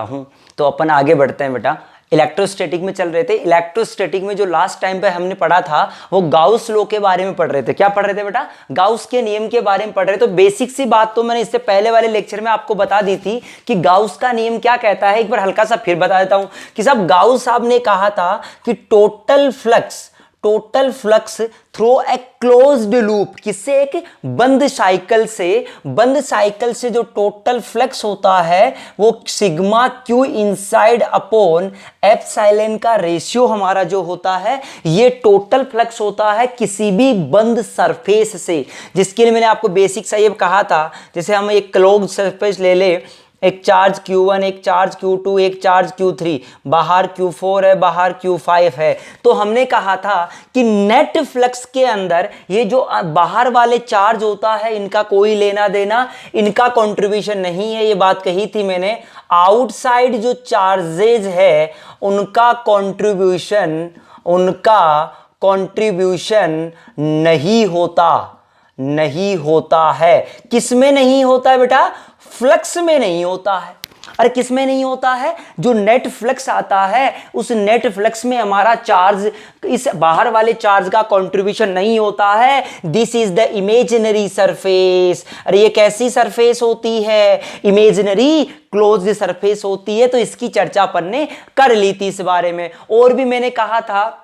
हूं। तो अपन आगे बढ़ते हैं बेटा। इलेक्ट्रोस्टैटिक में चल रहे थे। इलेक्ट्रोस्टैटिक में जो लास्ट टाइम पे हमने पढ़ा था वो गाउस लॉ के बारे में पढ़ रहे थे। क्या पढ़ रहे थे बेटा? गाउस के नियम के बारे में पढ़ रहे थे। तो बेसिक सी बात तो मैंने इससे पहले वाले लेक्चर में आपको बता दी थी कि गाउस का नियम क्या कहता है। एक बार हल्का सा फिर बता देता हूं कि साहब गाउस साहब ने कहा था कि total flux through a closed loop, किससे? एक बंद साइकिल से जो टोटल फ्लक्स होता है वो sigma Q inside upon epsilon का रेशियो हमारा जो होता है ये टोटल फ्लक्स होता है किसी भी बंद सरफेस से। जिसके लिए मैंने आपको बेसिक सा ये कहा था, जैसे हम एक क्लोज्ड सरफेस ले ले, एक चार्ज Q1, एक चार्ज Q2, एक चार्ज Q3, बाहर Q4 है, बाहर Q5 है। तो हमने कहा था कि नेट फ्लक्स के अंदर ये जो बाहर वाले चार्ज होता है इनका कोई लेना देना, इनका कंट्रीब्यूशन नहीं है। ये बात कही थी मैंने। आउटसाइड जो चार्जेज है उनका कंट्रीब्यूशन नहीं होता है। किस में नहीं होता है बेटा? फ्लक्स में नहीं होता है। अरे किस में नहीं होता है? जो नेट फ्लक्स आता है उस नेट फ्लक्स में हमारा चार्ज, इस बाहर वाले चार्ज का कंट्रीब्यूशन नहीं होता है। This is the imaginary surface. अरे ये कैसी सरफेस होती है? इमेजिनरी क्लोज्ड सरफेस होती है। तो इसकी चर्चा अपन ने कर ली थी इस बारे में। और भी मैंने कहा था,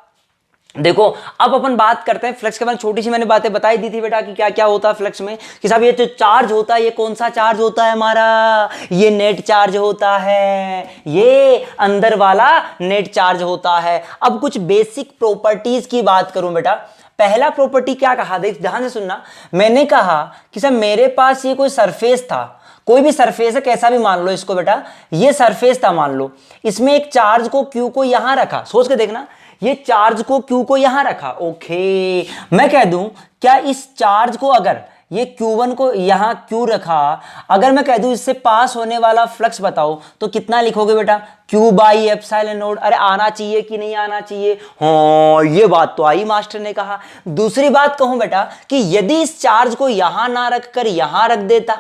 देखो अब अपन बात करते हैं फ्लक्स के बारे में। छोटी सी मैंने बातें बताई दी थी बेटा कि क्या क्या होता है फ्लक्स में। कि साहब ये जो चार्ज होता है ये कौन सा चार्ज होता है हमारा? ये नेट चार्ज होता है, ये अंदर वाला नेट चार्ज होता है। अब कुछ बेसिक प्रॉपर्टीज की बात करूं बेटा। पहला प्रॉपर्टी क्या कहा, देख ध्यान से सुनना। मैंने कहा कि साहब मेरे पास ये कोई सरफेस था, कोई भी सरफेस है, कैसा भी मान लो इसको बेटा। ये सरफेस था मान लो, इसमें एक चार्ज को क्यू को यहां रखा। सोच के देखना, ये चार्ज को क्यू को यहां रखा। ओके, मैं कह दूं क्या इस चार्ज को, अगर ये Q1 को यहां क्यू रखा, अगर मैं कह दूं इससे पास होने वाला फ्लक्स बताओ तो कितना लिखोगे बेटा? Q by epsilon note. अरे आना चाहिए कि नहीं आना चाहिए? हाँ, ये बात तो आई, मास्टर ने कहा। दूसरी बात कहूं बेटा कि यदि इस चार्ज को यहां ना रखकर यहां रख देता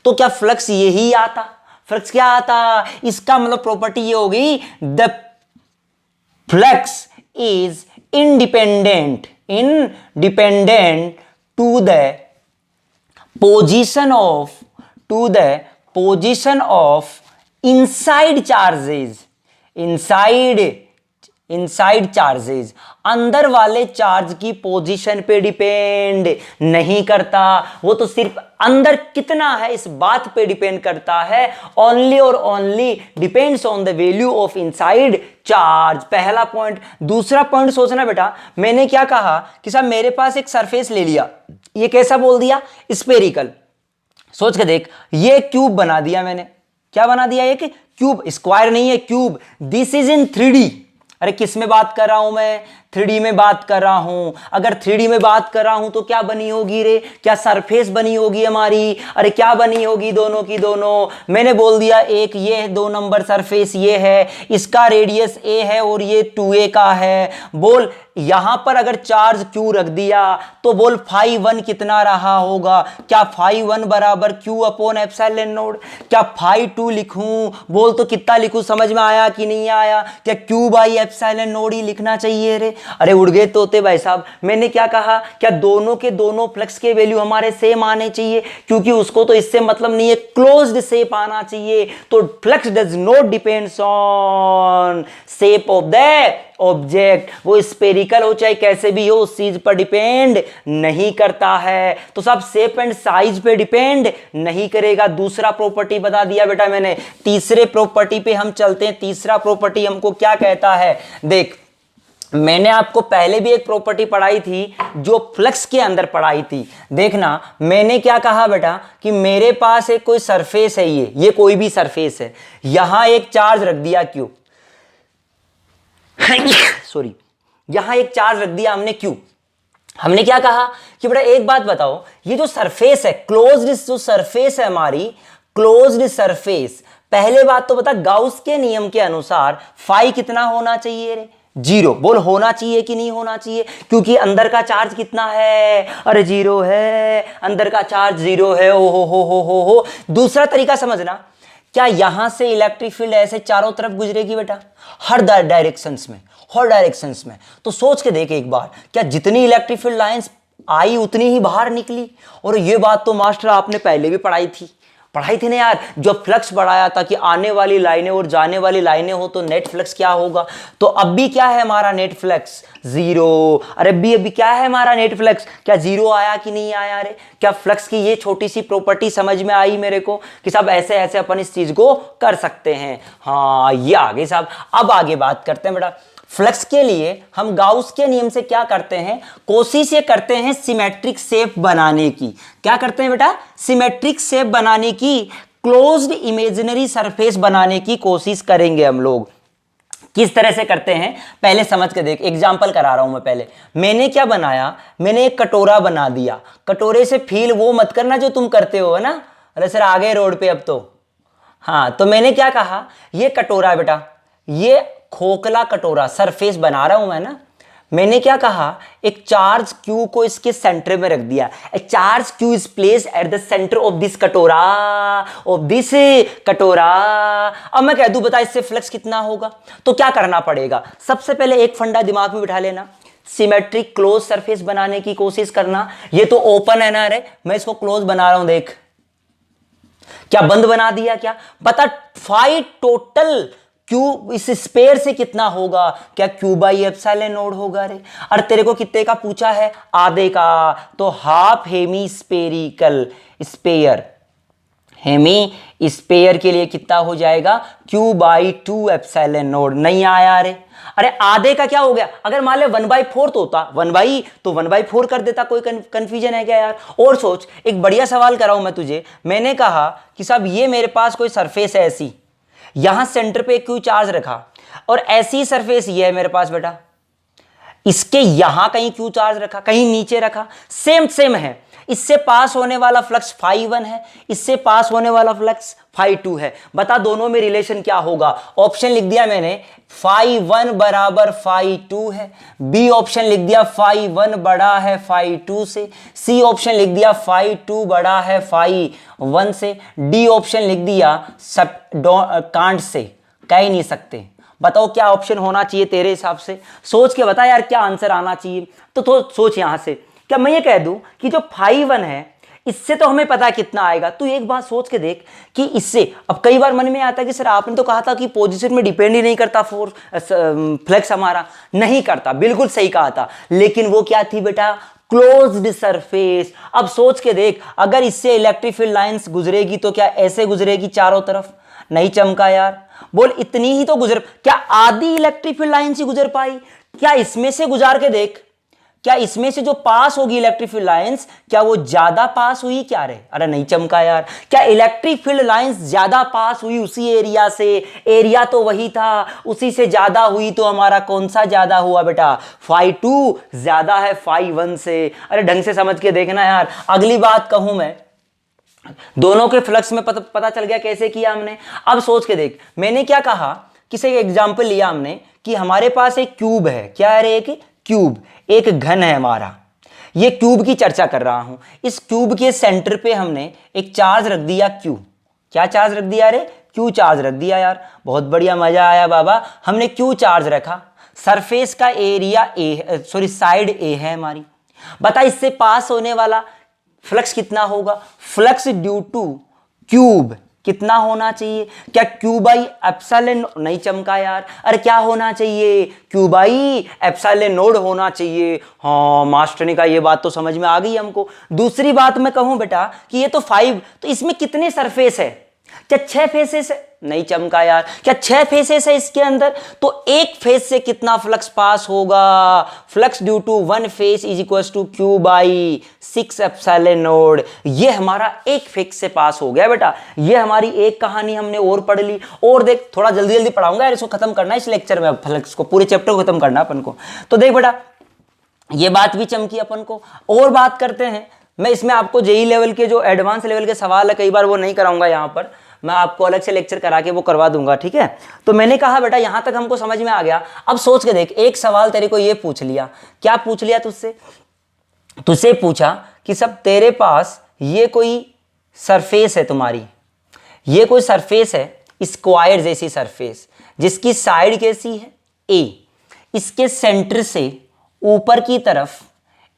तो क्या फ्लक्स यही आता? फ्लक्स क्या आता? इसका मतलब प्रॉपर्टी ये होगी, the flux is independent to the position of inside charges अंदर वाले चार्ज की पोजीशन पे डिपेंड नहीं करता। वो तो सिर्फ अंदर कितना है इस बात पे डिपेंड करता है। ओनली और only depends on the value of inside charge. पहला पॉइंट। दूसरा पॉइंट सोचना बेटा, मैंने क्या कहा कि साहब मेरे पास एक सरफेस ले लिया, ये कैसा बोल दिया? स्फेरिकल। सोच के देख, ये क्यूब बना दिया मैंने। क्या बना दिया? एक क्यूब, स्क्वायर नहीं है, cube. This is in 3D। अरे किस में बात कर रहा हूं मैं? 3D में बात कर रहा हूं। अगर 3D में बात कर रहा हूं तो क्या बनी होगी रे? क्या सरफेस बनी होगी हमारी? अरे क्या बनी होगी? दोनों की दोनों। मैंने बोल दिया एक ये है, 2 नंबर सरफेस ये है, इसका रेडियस a है और ये 2a का है। बोल यहां पर अगर चार्ज q रख दिया तो बोल फाई 1 कितना रहा होगा? क्या फाई 1 बराबर q अपॉन एप्सिलॉन नोट? क्या फाई 2 लिखूं? बोल तो कितना लिखूं? समझ में आया कि नहीं आया? क्या q बाई एप्सिलॉन नोट ही लिखना चाहिए रे? अरे उड़ गए तोते भाई साहब। मैंने क्या कहा? क्या दोनों के दोनों फ्लक्स के वैल्यू हमारे सेम आने चाहिए? क्योंकि उसको तो इससे मतलब नहीं है, क्लोज्ड शेप आना चाहिए। तो flux does not depends on shape of the object. वो स्पेरिकल हो चाहे कैसे भी हो, उस चीज पर डिपेंड नहीं करता है। तो सब शेप एंड साइज पे डिपेंड नहीं करेगा। दूसरा प्रॉपर्टी बता दिया बेटा मैंने। तीसरे प्रॉपर्टी पे हम चलते हैं। तीसरा प्रॉपर्टी हमको क्या कहता है? देख, मैंने आपको पहले भी एक प्रॉपर्टी पढ़ाई थी जो फ्लक्स के अंदर पढ़ाई थी। देखना, मैंने क्या कहा बेटा कि मेरे पास एक कोई सरफेस है, ये कोई भी सरफेस है, यहां एक चार्ज रख दिया क्यू सॉरी, यहां एक चार्ज रख दिया हमने क्यू। हमने क्या कहा कि बेटा एक बात बताओ, ये जो सरफेस है, क्लोज्ड जो सरफेस है हमारी, क्लोज्ड सरफेस, पहले बात तो बता, गाउस के नियम के अनुसार फाई कितना होना चाहिए रे? 0। बोल होना चाहिए कि नहीं होना चाहिए? क्योंकि अंदर का चार्ज कितना है? अरे 0 है, अंदर का चार्ज 0 है। ओ हो। दूसरा तरीका समझना क्या यहां से इलेक्ट्रिक फील्ड ऐसे चारों तरफ गुजरेगी बेटा? हर डायरेक्शंस में, हर डायरेक्शंस में। तो सोच के देख एक बार, क्या जितनी इलेक्ट्रिक फील्ड लाइंस आई उतनी ही बाहर निकली? और ये बात तो मास्टर आपने पहले भी पढ़ाई थी ना यार, जो फ्लक्स बढ़ाया था कि आने वाली लाइनें और जाने वाली लाइनें हो तो नेट फ्लक्स क्या होगा। तो अब भी क्या है हमारा नेट फ्लक्स? जीरो। अरे अभी क्या है हमारा नेट फ्लक्स? क्या जीरो आया कि नहीं आया? अरे क्या फ्लक्स की ये छोटी सी प्रॉपर्टी समझ में आई मेरे को कि साहब ऐसे ऐसे अपन इस चीज को कर सकते हैं। हाँ ये आगे साहब, अब आगे बात करते हैं बेटा। फ्लक्स के लिए हम गाउस के नियम से क्या करते हैं? कोशिश ये करते हैं सिमेट्रिक शेप बनाने की। क्या करते हैं बेटा? सिमेट्रिक शेप बनाने की, क्लोज्ड इमेजिनरी सरफेस बनाने की कोशिश करेंगे हम लोग। किस तरह से करते हैं पहले समझ के देख, एग्जांपल करा रहा हूं मैं। पहले मैंने क्या बनाया? मैंने एक कटोरा बना दिया। कटोरे से फील वो मत करना जो तुम करते हो, है ना? अरे सर आ गए रोड पे अब तो। हाँ तो मैंने क्या कहा, ये कटोरा बेटा, ये खोखला कटोरा सरफेस बना रहा हूं मैं ना। मैंने क्या कहा, एक चार्ज क्यू को इसके सेंटर में रख दिया। ए charge Q is place at the centre of this कटोरा, ऑफ दिस कटोरा। अब मैं कह दूं बता इससे फ्लक्स कितना होगा? तो क्या करना पड़ेगा? सबसे पहले एक फंडा दिमाग में बिठा लेना, सिमेट्रिक क्लोज सरफेस बनाने की कोशिश करना। ये तो ओपन है ना, रे मैं इसको क्लोज बना रहा हूं, देख क्या बंद बना दिया। क्या पता फाई टोटल क्यू इस स्पेयर से कितना होगा? क्या क्यू बाई एप्सिलॉन नोड होगा रे। और तेरे को कितने का पूछा है? आधे का। तो half hemi spherical sphere, hemi sphere के लिए कितना हो जाएगा? Q by 2 epsilon naught. नहीं आया रे। अरे आधे का क्या हो गया? अगर मान ले 1/4 होता, 1/4 कर देता। कोई कंफ्यूजन है क्या यार? और सोच, एक बढ़िया सवाल कराऊं मैं तुझे। मैंने कहा कि साहब ये मेरे पास कोई सरफेस है ऐसी, यहां सेंटर पे क्यू चार्ज रखा, और ऐसी सरफेस ये है मेरे पास बेटा, इसके यहां कहीं क्यू चार्ज रखा, कहीं नीचे रखा, सेम है। इससे पास होने वाला फ्लक्स φ1 है, इससे पास होने वाला फ्लक्स φ2 है। बता दोनों में रिलेशन क्या होगा? ऑप्शन लिख दिया मैंने, φ1 बराबर φ2 है। बी ऑप्शन लिख दिया φ1 बड़ा है φ2 से। सी ऑप्शन लिख दिया φ2 बड़ा है φ1 से। डी ऑप्शन लिख दिया सब कांट से, कह ही नहीं सकते। बताओ क्या ऑप्शन होना चाहिए तेरे हिसाब से? सोच के बता यार क्या आंसर आना चाहिए। तो सोच यहां से, क्या मैं ये कह दूं कि जो φ1 है इससे तो हमें पता है कितना आएगा। तू एक बात सोच के देख कि इससे, अब कई बार मन में आता है कि सर आपने तो कहा था कि पोजीशन में डिपेंड ही नहीं करता फोर्स, फ्लक्स हमारा नहीं करता। बिल्कुल सही कहा था, लेकिन वो क्या थी बेटा? Closed surface. अब सोच के देख, अगर इससे इलेक्ट्रिक फील्ड लाइंस गुजरेगी तो क्या ऐसे गुजरेगी चारों तरफ? नहीं चमका यार। बोल इतनी ही तो गुजर, क्या आधी इलेक्ट्रिक फील्ड लाइन से गुजर पाई? क्या इसमें से गुजार के देख, क्या इसमें से जो पास होगी इलेक्ट्रिक फील्ड लाइंस, क्या वो ज्यादा पास हुई क्या रे? अरे नहीं चमका यार। क्या इलेक्ट्रिक फील्ड लाइंस ज्यादा पास हुई उसी एरिया से? एरिया तो वही था, उसी से ज्यादा हुई तो हमारा कौन सा ज्यादा हुआ बेटा? φ2 ज्यादा है φ1 से। अरे ढंग से समझ के देखना यार। अगली बात कहूं मैं, दोनों के फ्लक्स में पता चल गया कैसे किया हमने। अब सोच के देख, मैंने क्या कहा, किसी एग्जांपल लिया हमने कि हमारे पास एक क्यूब है। क्या है? एक क्यूब, एक घन है हमारा। ये क्यूब की चर्चा कर रहा हूं। इस क्यूब के सेंटर पे हमने एक चार्ज रख दिया क्यू। क्या चार्ज रख दिया रे? क्यू चार्ज रख दिया यार। बहुत बढ़िया, मजा आया बाबा। हमने क्यू चार्ज रखा, सरफेस का एरिया ए, सॉरी साइड ए है हमारी। बता इससे पास होने वाला फ्लक्स कितना होगा? फ्लक्स ड्यू टू क्यूब कितना होना चाहिए? क्या क्यू बाई एप्सिलॉन? नहीं चमका यार। अरे क्या होना चाहिए? क्यू बाई एप्सिलॉन नोड होना चाहिए। हाँ मास्टर ने कहा ये बात तो समझ में आ गई हमको। दूसरी बात मैं कहूं बेटा कि ये तो 5, तो इसमें कितने सरफेस है? क्या 6 फेसेस है? नहीं चमका यार। क्या 6 फेसेस है इसके अंदर? तो एक फेस से कितना फ्लक्स पास होगा? Flux due to 1 face is equal to Q by 6 epsilon naught. ये हमारा एक फेस से पास हो गया बेटा। ये हमारी एक कहानी हमने और पढ़ ली। और देख थोड़ा जल्दी जल्दी पढ़ाऊंगा यार, इसको खत्म करना है इस लेक्चर में, फ्लक्स को पूरे चैप्टर को खत्म करना अपन को। तो देख बेटा ये बात भी चमकी अपन को। और बात करते हैं, मैं इसमें आपको जेई लेवल के जो एडवांस लेवल के सवाल है कई बार वो नहीं कराऊंगा, यहाँ पर मैं आपको अलग से लेक्चर करा के वो करवा दूंगा, ठीक है। तो मैंने कहा बेटा यहां तक हमको समझ में आ गया। अब सोच के देख, एक सवाल तेरे को ये पूछ लिया। क्या पूछ लिया तुझसे? तुझसे पूछा कि सब तेरे पास ये कोई सरफेस है तुम्हारी, ये कोई सरफेस है, स्क्वायर जैसी सरफेस, जिसकी साइड कैसी है ए, इसके सेंटर से ऊपर की तरफ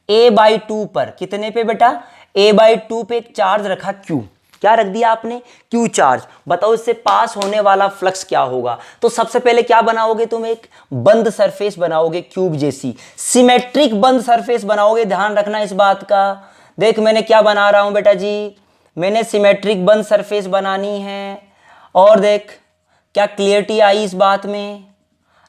a/2 पर, कितने पे बेटा, a/2 पे एक चार्ज रखा Q, क्या रख दिया आपने, Q चार्ज। बताओ इससे पास होने वाला फ्लक्स क्या होगा। तो सबसे पहले क्या बनाओगे तुम, एक बंद सरफेस बनाओगे, क्यूब जैसी सिमेट्रिक बंद सरफेस बनाओगे। ध्यान रखना इस बात का। देख मैंने क्या बना रहा हूं बेटा जी, मैंने सिमेट्रिक बंद सरफेस बनानी है। और देख क्या क्लियरिटी आई इस बात में,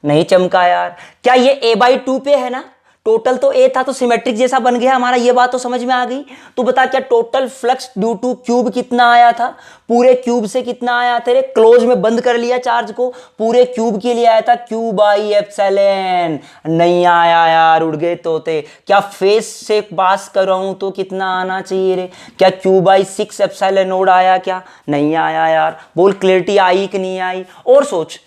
नहीं चमका यार। क्या ये a/2 पे है ना, टोटल तो ए था तो सिमेट्रिक जैसा बन गया हमारा, ये बात तो समझ में आ गई। तो बता क्या total flux due two cube कितना आया था, पूरे क्यूब से कितना आया, तेरे क्लोज में बंद कर लिया चार्ज को, पूरे क्यूब के लिए आया था Q/ε। नहीं आया यार, उड़ गए तोते। क्या फेस से पास कर रहा हूं तो कितना आना चाहिए रे, क्या Q/6ε आया क्या, नहीं आया यार। बोल क्लियरिटी आई कि नहीं आई। और सोच,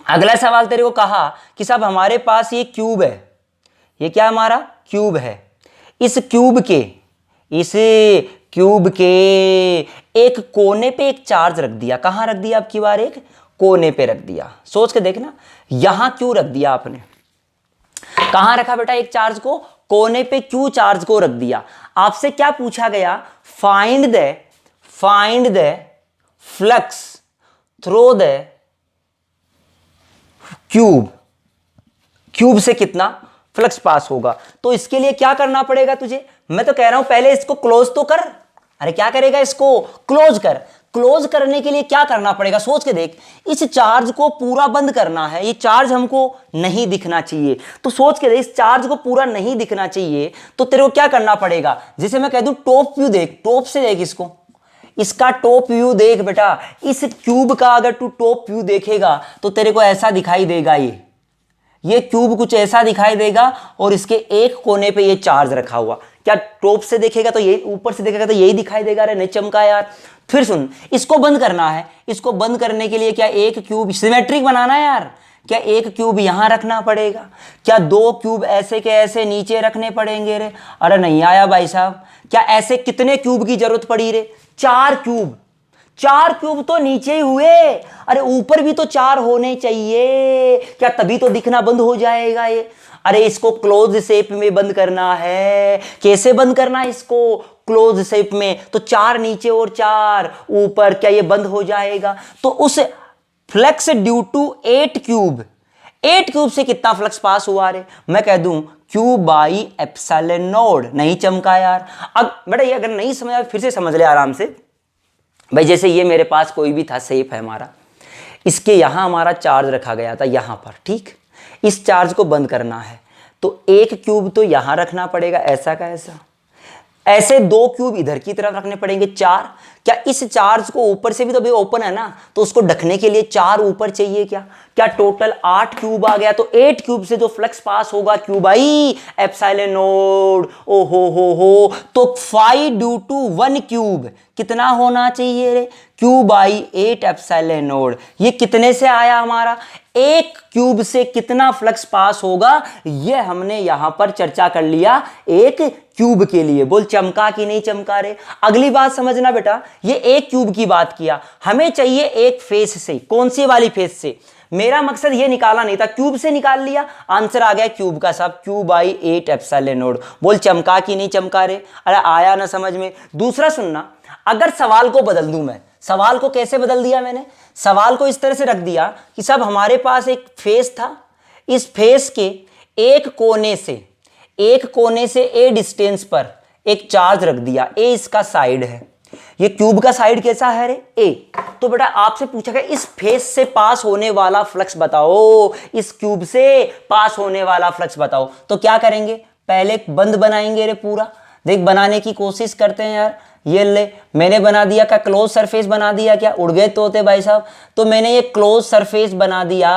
अगला सवाल तेरे को कहा कि साहब हमारे पास ये क्यूब है, ये क्या हमारा क्यूब है, इस क्यूब के एक कोने पे एक चार्ज रख दिया। कहां रख दिया, अब की बार एक कोने पे रख दिया। सोच के देखना, यहां क्यों रख दिया आपने, कहां रखा बेटा एक चार्ज को, कोने पे क्यों चार्ज को रख दिया। आपसे क्या पूछा गया, find the flux through the cube से कितना फ्लक्स पास होगा। तो इसके लिए क्या करना पड़ेगा तुझे, मैं तो कह रहा हूं पहले इसको क्लोज तो कर। अरे क्या करेगा, इसको क्लोज कर। क्लोज करने के लिए क्या करना पड़ेगा, सोच के देख। इस चार्ज को पूरा बंद करना है, ये चार्ज हमको नहीं दिखना चाहिए। तो सोच के देख, इस चार्ज को पूरा नहीं दिखना चाहिए तो तेरे को क्या करना पड़ेगा, जैसे मैं कह दूं टॉप व्यू देख, टॉप से देख इसको, इसका टॉप व्यू देख बेटा। इस क्यूब का अगर तू टॉप व्यू देखेगा तो तेरे को ऐसा दिखाई देगा, ये क्यूब कुछ ऐसा दिखाई देगा और इसके एक कोने पे ये चार्ज रखा हुआ। क्या टॉप से देखेगा तो यही, ऊपर से देखेगा तो यही दिखाई देगा। अरे नहीं चमका यार। फिर सुन, इसको बंद करना है, इसको बंद करने के लिए क्या एक क्यूब सिमेट्रिक बनाना है यार, क्या एक क्यूब यहां रखना पड़ेगा, क्या दो क्यूब ऐसे के ऐसे नीचे रखने पड़ेंगे रे। अरे नहीं आया भाई साहब। क्या ऐसे कितने क्यूब की जरूरत पड़ी रे, 4 क्यूब। 4 क्यूब तो नीचे ही हुए, अरे ऊपर भी तो 4 होने चाहिए, क्या तभी तो दिखना बंद हो जाएगा ये। अरे इसको क्लोज शेप में बंद करना है। कैसे बंद करना है इसको, क्लोज शेप में, तो 4 नीचे और 4 ऊपर, क्या ये बंद हो जाएगा। तो उस फ्लक्स ड्यू टू 8 क्यूब से कितना फ्लक्स पास हुआ रे, मैं कह दूं Q/ε0। नहीं चमका यार। अब बेटा ये अगर नहीं समझ आया फिर से समझ ले आराम से भाई। जैसे ये मेरे पास कोई भी था, शेप है हमारा, इसके यहां हमारा चार्ज रखा गया था यहां पर, ठीक। इस चार्ज को बंद करना है तो एक क्यूब तो यहां रखना पड़ेगा, ऐसा का ऐसा, ऐसे 2 क्यूब इधर की तरफ रखने पड़ेंगे 4। क्या इस चार्ज को ऊपर से भी तो भी ओपन है ना, तो उसको ढकने के लिए 4 ऊपर चाहिए। क्या टोटल 8 क्यूब आ गया। तो 8 क्यूब से जो फ्लक्स पास होगा Q/ε0। ओ हो तो 5 ड्यू टू 1 क्यूब कितना होना चाहिए रे, Q/8ε0। ये कितने से आया हमारा, एक क्यूब से कितना फ्लक्स पास होगा, ये हमने यहां पर चर्चा कर लिया एक क्यूब के लिए। बोल चमका कि नहीं चमका रे। अगली बात समझना बेटा, ये एक क्यूब की बात किया, हमें चाहिए एक फेस से। कौन सी वाली फेस से, मेरा मकसद ये निकालना नहीं था, क्यूब से निकाल लिया, आंसर आ गया क्यूब का साहब, Q/8ε0। बोल चमका कि नहीं चमका रे। अरे आया ना समझ में। दूसरा सुनना, अगर सवाल को बदल दूं मैं, सवाल को कैसे बदल दिया मैंने, सवाल को इस तरह से रख दिया कि साहब हमारे पास एक फेस था, इस फेस के एक कोने से ए डिस्टेंस पर एक चार्ज रख दिया, ए इसका साइड है, ये क्यूब का साइड कैसा है रे, ए। तो बेटा आपसे पूछा गया इस फेस से पास होने वाला फ्लक्स बताओ, इस क्यूब से पास होने वाला फ्लक्स बताओ। तो क्या करेंगे, पहले बंद बनाएंगे रे पूरा। देख बनाने की कोशिश करते हैं यार। ये ले मैंने बना दिया, क्या क्लोज सरफेस बना दिया, क्या उड़ गए तोते भाई साहब। तो मैंने ये क्लोज सरफेस बना दिया।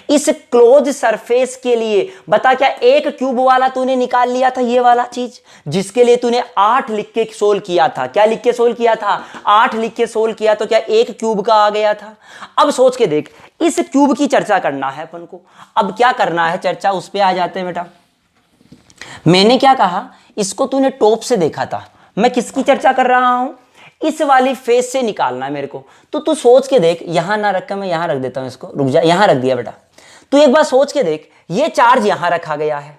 इस क्लोज सरफेस के लिए बता, क्या एक क्यूब वाला तूने निकाल लिया था, ये वाला चीज जिसके लिए तूने 8 लिख के सोल्व किया था। क्या लिख के सोल्व किया था, 8 लिख के सोल्व किया, तो क्या एक क्यूब का आ गया था। अब सोच के देख, इस क्यूब की चर्चा करना है अपन को। अब क्या करना है चर्चा, उस पर आ जाते हैं बेटा। मैंने क्या कहा, इसको तूने टॉप से देखा था, मैं किसकी चर्चा कर रहा हूं, इस वाली फेस से निकालना है मेरे को। तो तू सोच के देख, यहां ना रख के मैं यहां रख देता हूं इसको, रुक जा, यहां रख दिया बेटा। तू एक बार सोच के देख, ये चार्ज यहां रखा गया है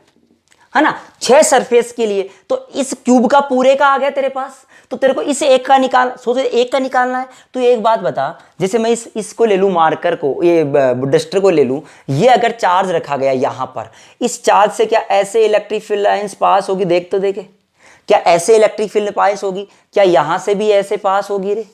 ना, 6 सरफेस के लिए, तो इस क्यूब का पूरे का आ गया तेरे पास। तो तेरे को इस एक का सोच एक का निकालना है। तो एक बात बता, जैसे मैं इसको ले लूं, मार्कर को, ये डस्टर को ले लूं, ये अगर चार्ज रखा गया यहां पर, इस चार्ज से क्या ऐसे इलेक्ट्रिक फील्ड लाइंस पास होगी? देख तो देखे, क्या ऐसे इलेक्ट्रिक फील्ड पास होगी? क्या यहां से भी ऐसे पास होगी? रे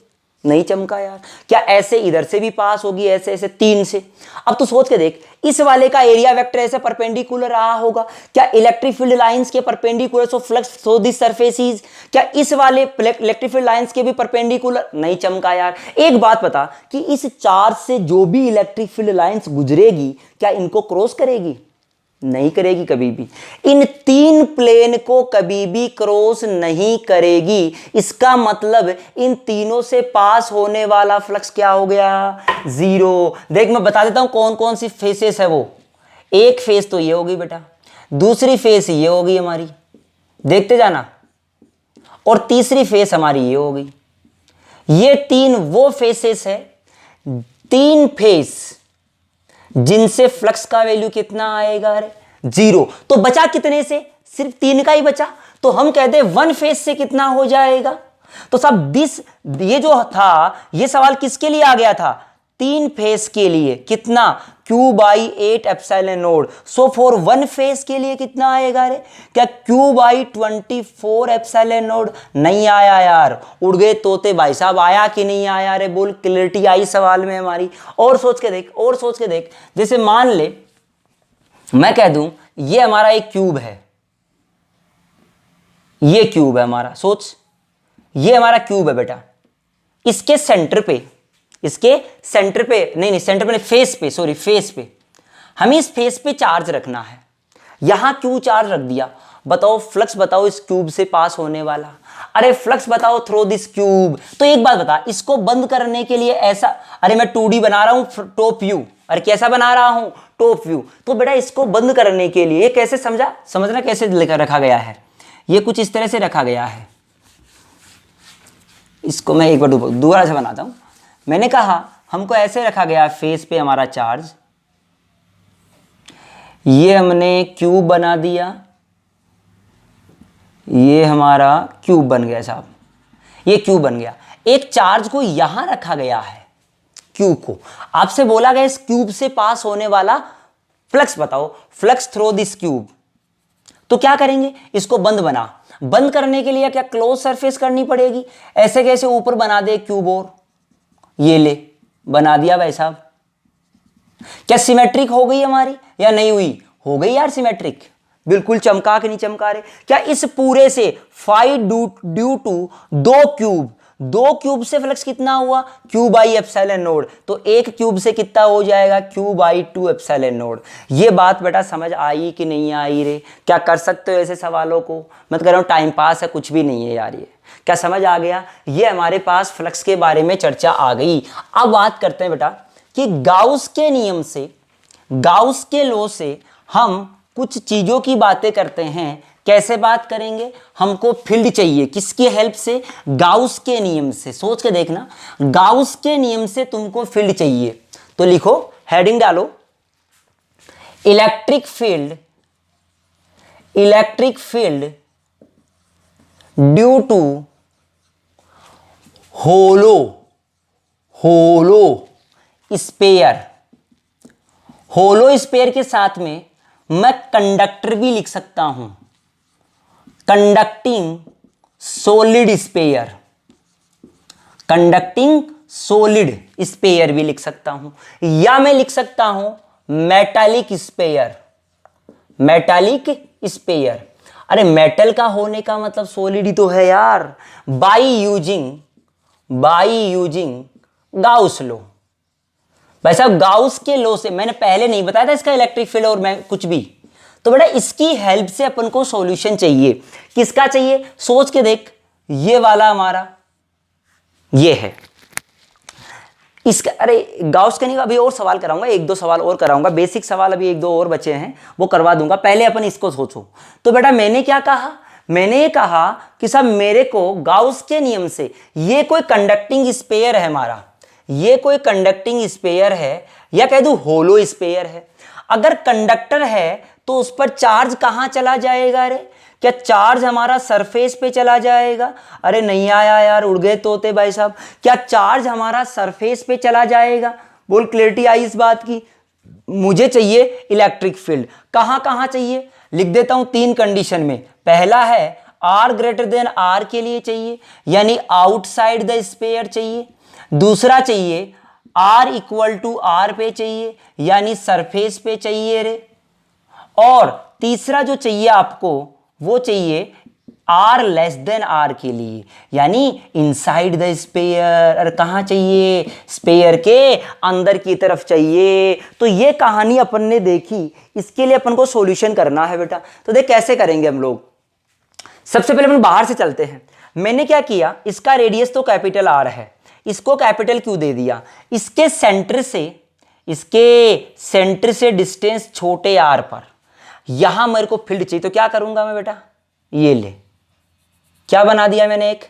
नहीं चमका यार। क्या ऐसे इधर से भी पास होगी? ऐसे ऐसे 3 से। अब तू सोच के देख, इस वाले का एरिया वेक्टर ऐसे परपेंडिकुलर रहा होगा। क्या इलेक्ट्रिक फील्ड लाइंस के perpendicular so flux so this surface is, क्या इस वाले इलेक्ट्रिक फील्ड लाइंस के भी परपेंडिकुलर? नहीं चमका यार। एक बात बता कि इस चार्ज से जो भी इलेक्ट्रिक फील्ड लाइंस गुजरेगी, क्या इनको क्रॉस करेगी? नहीं करेगी कभी भी। इन 3 प्लेन को कभी भी क्रॉस नहीं करेगी। इसका मतलब इन तीनों से पास होने वाला फ्लक्स क्या हो गया? 0। देख मैं बता देता हूं कौन कौन सी फेसेस है वो। एक फेस तो ये होगी बेटा, दूसरी फेस ये होगी हमारी, देखते जाना, और तीसरी फेस हमारी ये होगी। ये 3 वो फेसेस है, 3 फेस जिनसे फ्लक्स का वैल्यू कितना आएगा? 0। तो बचा कितने से? सिर्फ 3 का ही बचा। तो हम कहते हैं 1 फेस से कितना हो जाएगा? तो सब ये जो था, ये सवाल किसके लिए आ गया था? 3 फेस के लिए। कितना? Q/8 epsilon not. So for 1 face के लिए कितना आएगा? रे क्या Q/24 एप्सिलॉन नॉट? नहीं आया यार, उड़ गए तोते भाई साहब। आया कि नहीं आया? रे बोल, क्लियरिटी आई सवाल में हमारी? और सोच के देख, और सोच के देख। जैसे मान ले मैं कह दूं ये हमारा एक क्यूब है, ये क्यूब है हमारा, सोच ये हमारा क्यूब है बेटा। इसके सेंटर पे, नहीं सेंटर पे नहीं, फेस पे, सॉरी फेस पे, हमें इस फेस पे चार्ज रखना है। यहां क्यू चार्ज रख दिया। बताओ फ्लक्स बताओ इस क्यूब से पास होने वाला। अरे फ्लक्स बताओ थ्रू दिस क्यूब। तो एक बात बता, इसको बंद करने के लिए ऐसा, अरे मैं 2D बना रहा हूं टॉप व्यू, अरे कैसा बना रहा हूं? Top view. तो बेटा इसको बंद करने के लिए कैसे समझना कैसे रखा गया है? ये कुछ इस तरह से रखा गया है। इसको मैं एक बार दोबारा से बनाता हूं। मैंने कहा हमको ऐसे रखा गया फेस पे हमारा चार्ज, ये हमने क्यूब बना दिया, ये हमारा क्यूब बन गया साहब, ये क्यूब बन गया। एक चार्ज को यहां रखा गया है, क्यूब को। आपसे बोला गया इस क्यूब से पास होने वाला फ्लक्स बताओ, फ्लक्स थ्रू दिस क्यूब। तो क्या करेंगे? इसको बंद करने के लिए क्या क्लोज सरफेस करनी पड़ेगी? ऐसे कैसे ऊपर बना दे क्यूब, और ये ले बना दिया भाई साहब। क्या सिमेट्रिक हो गई हमारी या नहीं हुई? हो गई यार सिमेट्रिक, बिल्कुल चमका के नहीं चमका रहे। क्या इस पूरे से फाइव ड्यू टू 2 क्यूब से फ्लक्स कितना हुआ? Q/एप्सिलॉन नॉट। तो एक क्यूब से कितना हो जाएगा? Q/2 epsilon not. ये बात बेटा समझ आई कि नहीं आई? रे क्या कर सकते हो ऐसे सवालों को? मैं तो कह रहा हूं टाइम पास है, कुछ भी नहीं है यार। ये क्या समझ आ गया? ये हमारे पास फ्लक्स के बारे में चर्चा आ गई। अब बात करते हैं बेटा कि गाउस के नियम से, गाउस के लॉ से हम कुछ चीजों की बातें करते हैं। कैसे बात करेंगे? हमको फील्ड चाहिए, किसकी हेल्प से? गाउस के नियम से। सोच के देखना, गाउस के नियम से तुमको फील्ड चाहिए। तो लिखो, हेडिंग डालो, electric field due to hollow sphere के साथ में मैं कंडक्टर भी लिख सकता हूं, कंडक्टिंग सॉलिड स्पेयर भी लिख सकता हूं, या मैं लिख सकता हूं मेटालिक स्पेयर। अरे मेटल का होने का मतलब सॉलिड ही तो है यार। By using Gauss law. भाई साहब गाउस के लॉ से, मैंने पहले नहीं बताया था इसका इलेक्ट्रिक फील्ड और मैं कुछ भी, तो बेटा इसकी हेल्प से अपन को सॉल्यूशन चाहिए। किसका चाहिए? सोच के देख, ये वाला हमारा ये है इसका। अरे गाउस का नहीं, अभी और सवाल कराऊंगा, 1-2 सवाल और कराऊंगा, बेसिक सवाल अभी 1-2 और बचे हैं वो करवा दूंगा। पहले अपन इसको सोचो। तो बेटा मैंने क्या कहा? मैंने कहा कि साहब मेरे को गाउस के नियम से ये कोई कंडक्टिंग स्पेयर है हमारा, ये कोई कंडक्टिंग स्पेयर है या कह दूं होलो स्पेयर है। अगर कंडक्टर है तो उस पर चार्ज कहां चला जाएगा? अरे क्या चार्ज हमारा सरफेस पे चला जाएगा? अरे नहीं आया यार, उड़ गए तोते भाई साहब। क्या चार्ज हमारा सरफेस पे चला जाएगा? बोल क्लियरिटी आई इस बात की। मुझे चाहिए इलेक्ट्रिक फील्ड, कहां कहां चाहिए? लिख देता हूं 3 कंडीशन में। पहला है आर ग्रेटर देन आर के लिए चाहिए, यानी आउटसाइड द स्पेयर चाहिए। दूसरा चाहिए आर इक्वल टू आर पे चाहिए, यानी सरफेस पे चाहिए रे। और तीसरा जो चाहिए आपको वो चाहिए आर लेस देन आर के लिए, यानी इनसाइड द स्पेयर। और कहां चाहिए? स्पेयर के अंदर की तरफ चाहिए। तो ये कहानी अपन ने देखी, इसके लिए अपन को सॉल्यूशन करना है बेटा। तो देख कैसे करेंगे हम लोग। सबसे पहले अपन बाहर से चलते हैं। मैंने क्या किया, इसका रेडियस तो कैपिटल आर है, इसको कैपिटल क्यू दे दिया। इसके सेंटर से डिस्टेंस छोटे आर पर यहां मेरे को फील्ड चाहिए। तो क्या करूंगा मैं बेटा, ये ले, क्या बना दिया मैंने, एक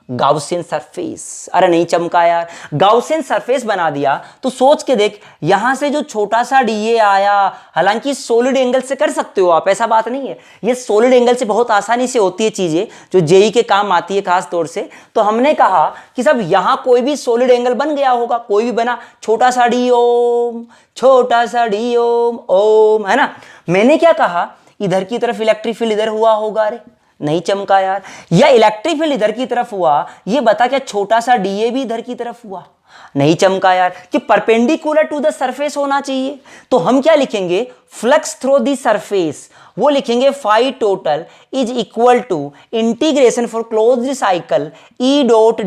गाउसियन सरफेस। अरे नहीं चमका यार, गाउसियन सरफेस बना दिया। तो सोच के देख, यहां से जो छोटा सा डीए आया, हालांकि सॉलिड एंगल से कर सकते हो आप, ऐसा बात नहीं है। ये सॉलिड एंगल से बहुत आसानी से होती है चीजें, जो जेई के काम आती है खास तौर से। तो हमने कहा कि सब यहां कोई भी सॉलिड एंगल बन गया होगा, कोई भी बना, छोटा सा डी ओम, छोटा सा डी ओम, ओम, है ना। मैंने क्या कहा, इधर की तरफ इलेक्ट्रिक फील्ड इधर हुआ होगा। अरे नहीं चमका यार। या इलेक्ट्रिक फील्ड इधर की तरफ हुआ, ये बता क्या छोटा सा डीए भी इधर की तरफ हुआ? नहीं चमका यार। कि परपेंडिकुलर टू द सरफेस होना चाहिए। तो हम क्या लिखेंगे, फ्लक्स थ्रू द सरफेस, वो लिखेंगे phi total is equal to integration for closed cycle E dot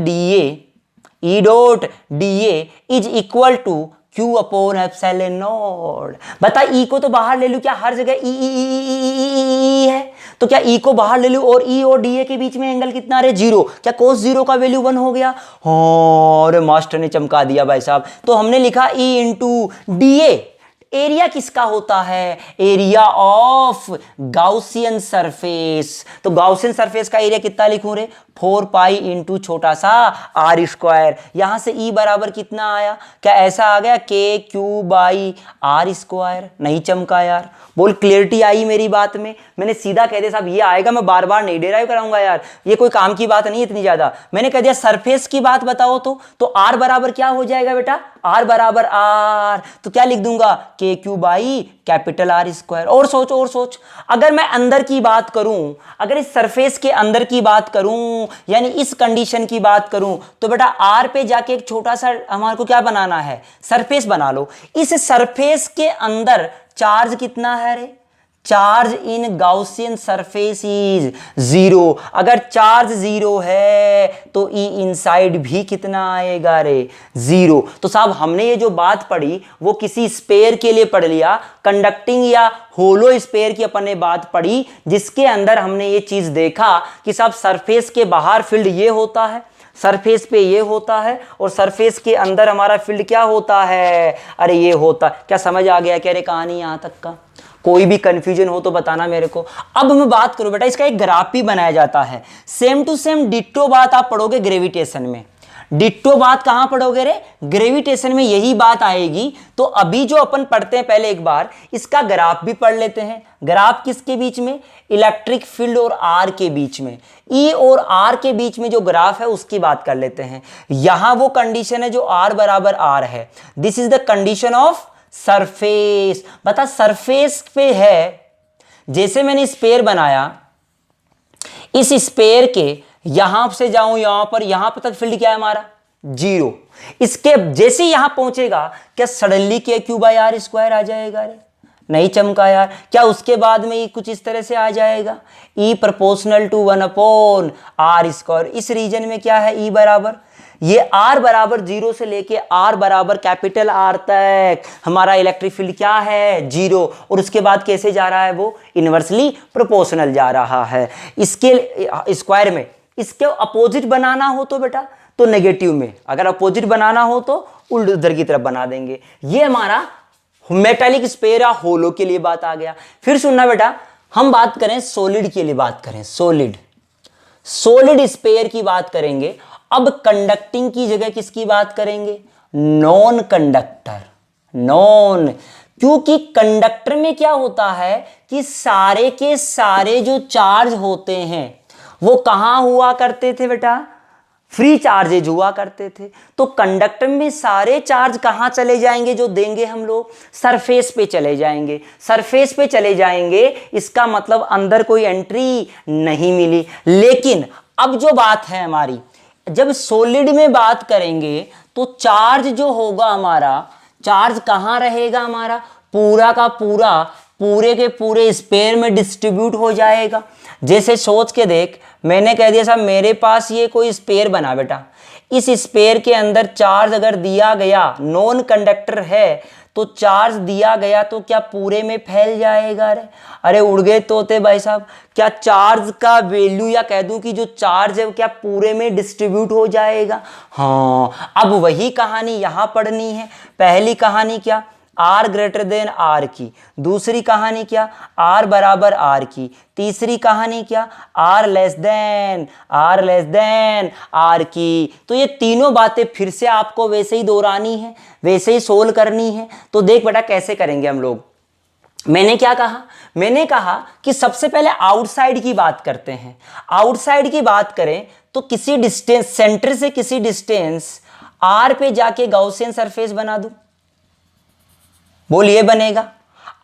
dA is equal to Q upon epsilon not. बता E को तो बाहर ले लूं, क्या हर जगह E है? तो क्या E को बाहर ले लूं और E और DA के बीच में एंगल कितना रहे? 0। क्या cos 0 का वैल्यू 1 हो गया? और मास्टर ने चमका दिया भाई साहब। तो हमने लिखा E इंटू DA। एरिया किसका होता है? Area of Gaussian surface. तो गाउसियन सरफेस का एरिया कितना लिखूं रे? 4 पाई इंटू छोटा सा आर स्क्वायर। यहां से ई बराबर कितना आया? क्या ऐसा आ गया, के क्यू बाई आर स्क्वायर? नहीं चमका यार। बोल क्लियरिटी आई मेरी बात में? मैंने सीधा कह दिया साहब ये आएगा, मैं बार बार नहीं डेराइव कराऊंगा यार, ये कोई काम की बात नहीं है इतनी ज्यादा। मैंने कह दिया सरफेस की बात बताओ तो आर बराबर क्या हो जाएगा बेटा? आर बराबर आर। तो क्या लिख दूंगा, के Q by capital are square. और सोच, अगर मैं अंदर की बात करूं, अगर इस सरफेस के अंदर की बात करूं, यानी इस कंडीशन की बात करूं, तो बेटा आर पे जाके एक छोटा सा हमारे को क्या बनाना है, सरफेस बना लो। इस सरफेस के अंदर चार्ज कितना है रे? Charge in Gaussian surface is 0। अगर चार्ज 0 है तो ई इनसाइड भी कितना आएगा रे? 0। तो साहब हमने ये जो बात पढ़ी वो किसी स्पेयर के लिए पढ़ लिया, कंडक्टिंग या होलो स्पेयर की अपन ने बात पढ़ी, जिसके अंदर हमने ये चीज देखा कि साहब सरफेस के बाहर फील्ड ये होता है, सरफेस पे ये होता है, और सरफेस के अंदर हमारा फील्ड क्या होता है? अरे ये होता। क्या समझ आ गया क्या रे कहानी यहां तक का? कोई भी कंफ्यूजन हो तो बताना मेरे को। अब मैं बात करूं बेटा, इसका एक ग्राफ भी बनाया जाता है। सेम टू सेम डिट्टो बात आप पढ़ोगे ग्रेविटेशन में। डिट्टो बात कहां पढ़ोगे रे? ग्रेविटेशन में यही बात आएगी। तो अभी जो अपन पढ़ते हैं, पहले एक बार इसका ग्राफ भी पढ़ लेते हैं। ग्राफ किसके बीच में? इलेक्ट्रिक फील्ड और आर के बीच में। ई और आर के बीच में जो ग्राफ है उसकी बात कर लेते हैं। यहां वो कंडीशन है जो आर बराबर आर है। This is the condition of surface. बता सरफेस पे है, जैसे मैंने स्पेयर बनाया, इस स्पेयर के यहां से जाऊं यहां पर तक फील्ड क्या है हमारा? 0। इसके जैसे यहां पहुंचेगा, क्या सडनली के क्यू बाई आर स्क्वायर आ जाएगा रे? नहीं चमका यार। क्या उसके बाद में ये कुछ इस तरह से आ जाएगा, E proportional to 1 upon R square. इस रीजन में क्या है, ई बराबर, ये आर बराबर 0 से लेके आर बराबर कैपिटल आर तक हमारा इलेक्ट्रिक फील्ड क्या है? 0। और उसके बाद कैसे जा रहा है वो? इनवर्सली प्रोपोर्शनल जा रहा है। इसके स्क्वायर में इसके अपोजिट बनाना हो तो बेटा तो नेगेटिव में, अगर अपोजिट बनाना हो तो उल्ट उधर की तरफ बना देंगे। ये हमारा मेटालिक स्पेयर या होलो के लिए बात आ गया। फिर सुनना बेटा, हम बात करें सॉलिड के लिए, बात करें सॉलिड स्फीयर की बात करेंगे। अब कंडक्टिंग की जगह किसकी बात करेंगे? Non conductor. नॉन, क्योंकि कंडक्टर में क्या होता है कि सारे के सारे जो चार्ज होते हैं वो कहां हुआ करते थे बेटा? फ्री चार्जेज हुआ करते थे। तो कंडक्टर में सारे चार्ज कहां चले जाएंगे जो देंगे हम लोग? सरफेस पे चले जाएंगे। सरफेस पे चले जाएंगे, इसका मतलब अंदर कोई एंट्री नहीं मिली। लेकिन अब जो बात है हमारी, जब सॉलिड में बात करेंगे तो चार्ज जो होगा हमारा, चार्ज कहां रहेगा हमारा? पूरा का पूरा पूरे के पूरे स्फीयर में डिस्ट्रीब्यूट हो जाएगा। जैसे सोच के देख, मैंने कह दिया साहब मेरे पास ये कोई स्फीयर बना बेटा, इस स्फीयर के अंदर चार्ज अगर दिया गया, नॉन कंडक्टर है तो चार्ज दिया गया तो क्या पूरे में फैल जाएगा? अरे उड़ गए तोते भाई साहब, क्या चार्ज का वैल्यू या कह दूं कि जो चार्ज है वो क्या पूरे में डिस्ट्रीब्यूट हो जाएगा? हाँ, अब वही कहानी यहां पढ़नी है। पहली कहानी क्या? आर ग्रेटर देन आर की। दूसरी कहानी क्या? आर बराबर आर की। तीसरी कहानी क्या? आर लेस देन आर की। तो ये तीनों बातें फिर से आपको वैसे ही दोहरानी है, वैसे ही सोल्व करनी है। तो देख बेटा कैसे करेंगे हम लोग। मैंने क्या कहा? मैंने कहा कि सबसे पहले आउटसाइड की बात करते हैं। आउटसाइड की बात करें तो किसी डिस्टेंस, सेंटर से किसी डिस्टेंस आर पे जाके गॉसियन सरफेस बना दूं। बोलिए बनेगा।